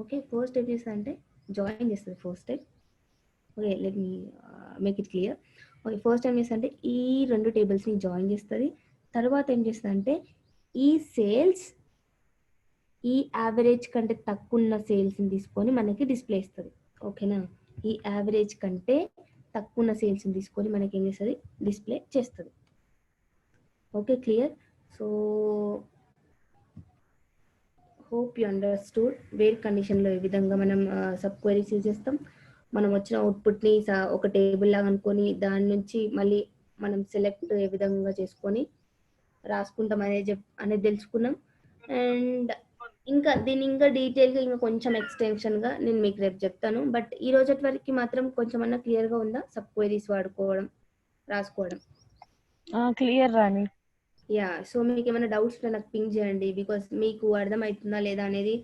ఓకే, ఫస్ట్ ఏం చేస్తుంది అంటే జాయిన్ చేస్తుంది first time. Okay, let me make it clear. Okay, first ఏం చేస్తుంది అంటే ఈ 2 టేబుల్స్ని జాయిన్ చేస్తుంది. తర్వాత ఏం చేస్తుంది అంటే ఈ సేల్స్ ఈ యావరేజ్ కంటే తక్కువ ఉన్న సేల్స్ని తీసుకొని మనకి డిస్ప్లే ఇస్తుంది. ఓకేనా? ఈ యావరేజ్ కంటే తక్కువ ఉన్న సేల్స్ని తీసుకొని మనకి ఏం చేస్తుంది, డిస్ప్లే చేస్తుంది. Okay, clear? So hope you understood where కండిషన్లో ఏ విధంగా మనం సబ్ క్వైరీస్ యూజ్ చేస్తాం. మనం వచ్చిన అవుట్పుట్ని ఒక టేబుల్ లాగా అనుకొని దాని నుంచి మళ్ళీ మనం సెలెక్ట్ ఏ విధంగా చేసుకొని రాసుకుంటాం అనేది తెలుసుకున్నాం. అండ్ ఇంకా దీన్ని ఇంకా డీటెయిల్గా ఇంకా కొంచెం ఎక్స్టెన్షన్గా నేను మీకు రేపు చెప్తాను. బట్ ఈ రోజటి వరకు మాత్రం కొంచెం అన్నా క్లియర్గా ఉందా సబ్ క్వైరీస్ వాడుకోవడం, రాసుకోవడం? క్లియర్ రాని. యా, సో మీకు ఏమైనా డౌట్స్ ఉంటే నాకు పింగ్ చేయండి. బికాస్ మీకు అర్థమవుతుందా లేదా అనేది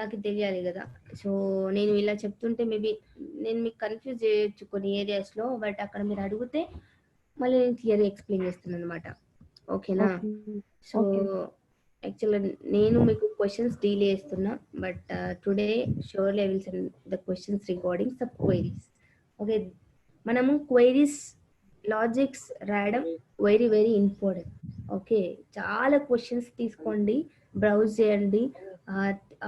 నాకు తెలియాలి కదా. సో నేను ఇలా చెప్తుంటే మేబీ నేను మీకు కన్ఫ్యూజ్ చేయొచ్చు కొన్ని ఏరియాస్లో, బట్ అక్కడ మీరు అడిగితే మళ్ళీ నేను క్లియర్గా ఎక్స్ప్లెయిన్ చేస్తున్నాను అనమాట. ఓకేనా? సో యాక్చువల్గా నేను మీకు క్వశ్చన్స్ డీల్ చేస్తున్నా, but today surely I will send the questions regarding sub queries. Okay, మనము క్వైరీస్ లాజిక్స్ రాయడం వెరీ వెరీ ఇంపార్టెంట్. ఓకే, చాలా క్వశ్చన్స్ తీసుకోండి, బ్రౌజ్ చేయండి,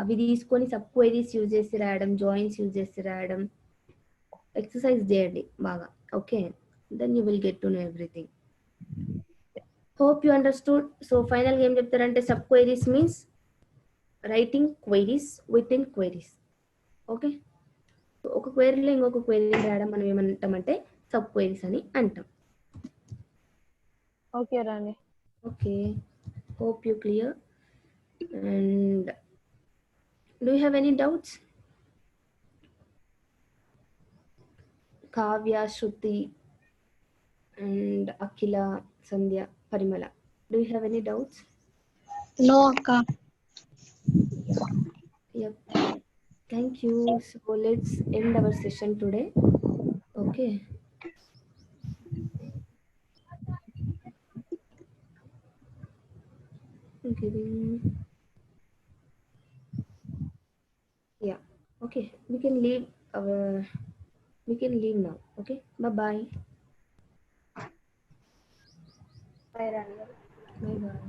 అవి తీసుకొని సబ్ క్వైరీస్ యూజ్ చేసి రాయడం, జాయిన్స్ యూజ్ చేసి రాయడం ఎక్సర్సైజ్ చేయండి బాగా. Okay, then you will get to know everything. Hope you understood. So ఫైనల్గా ఏం చెప్తారంటే sub queries means writing queries within queries. Okay, ఒక క్వైరీలో ఇంకొక క్వైరీ రాయడం మనం ఏమంటామంటే సబ్ క్వైరీస్ అని అంటాం. ఓకే రాని. Okay, hope you clear. And do you have any doubts? Kavya, Shruti and Akhila, Sandhya, Parimala, do you have any doubts? No, akka. Yep, thank you. So let's end our session today. Okay, giving. Yeah, okay, we can leave now. Okay, bye bye. Bye, Rani. Bye bye.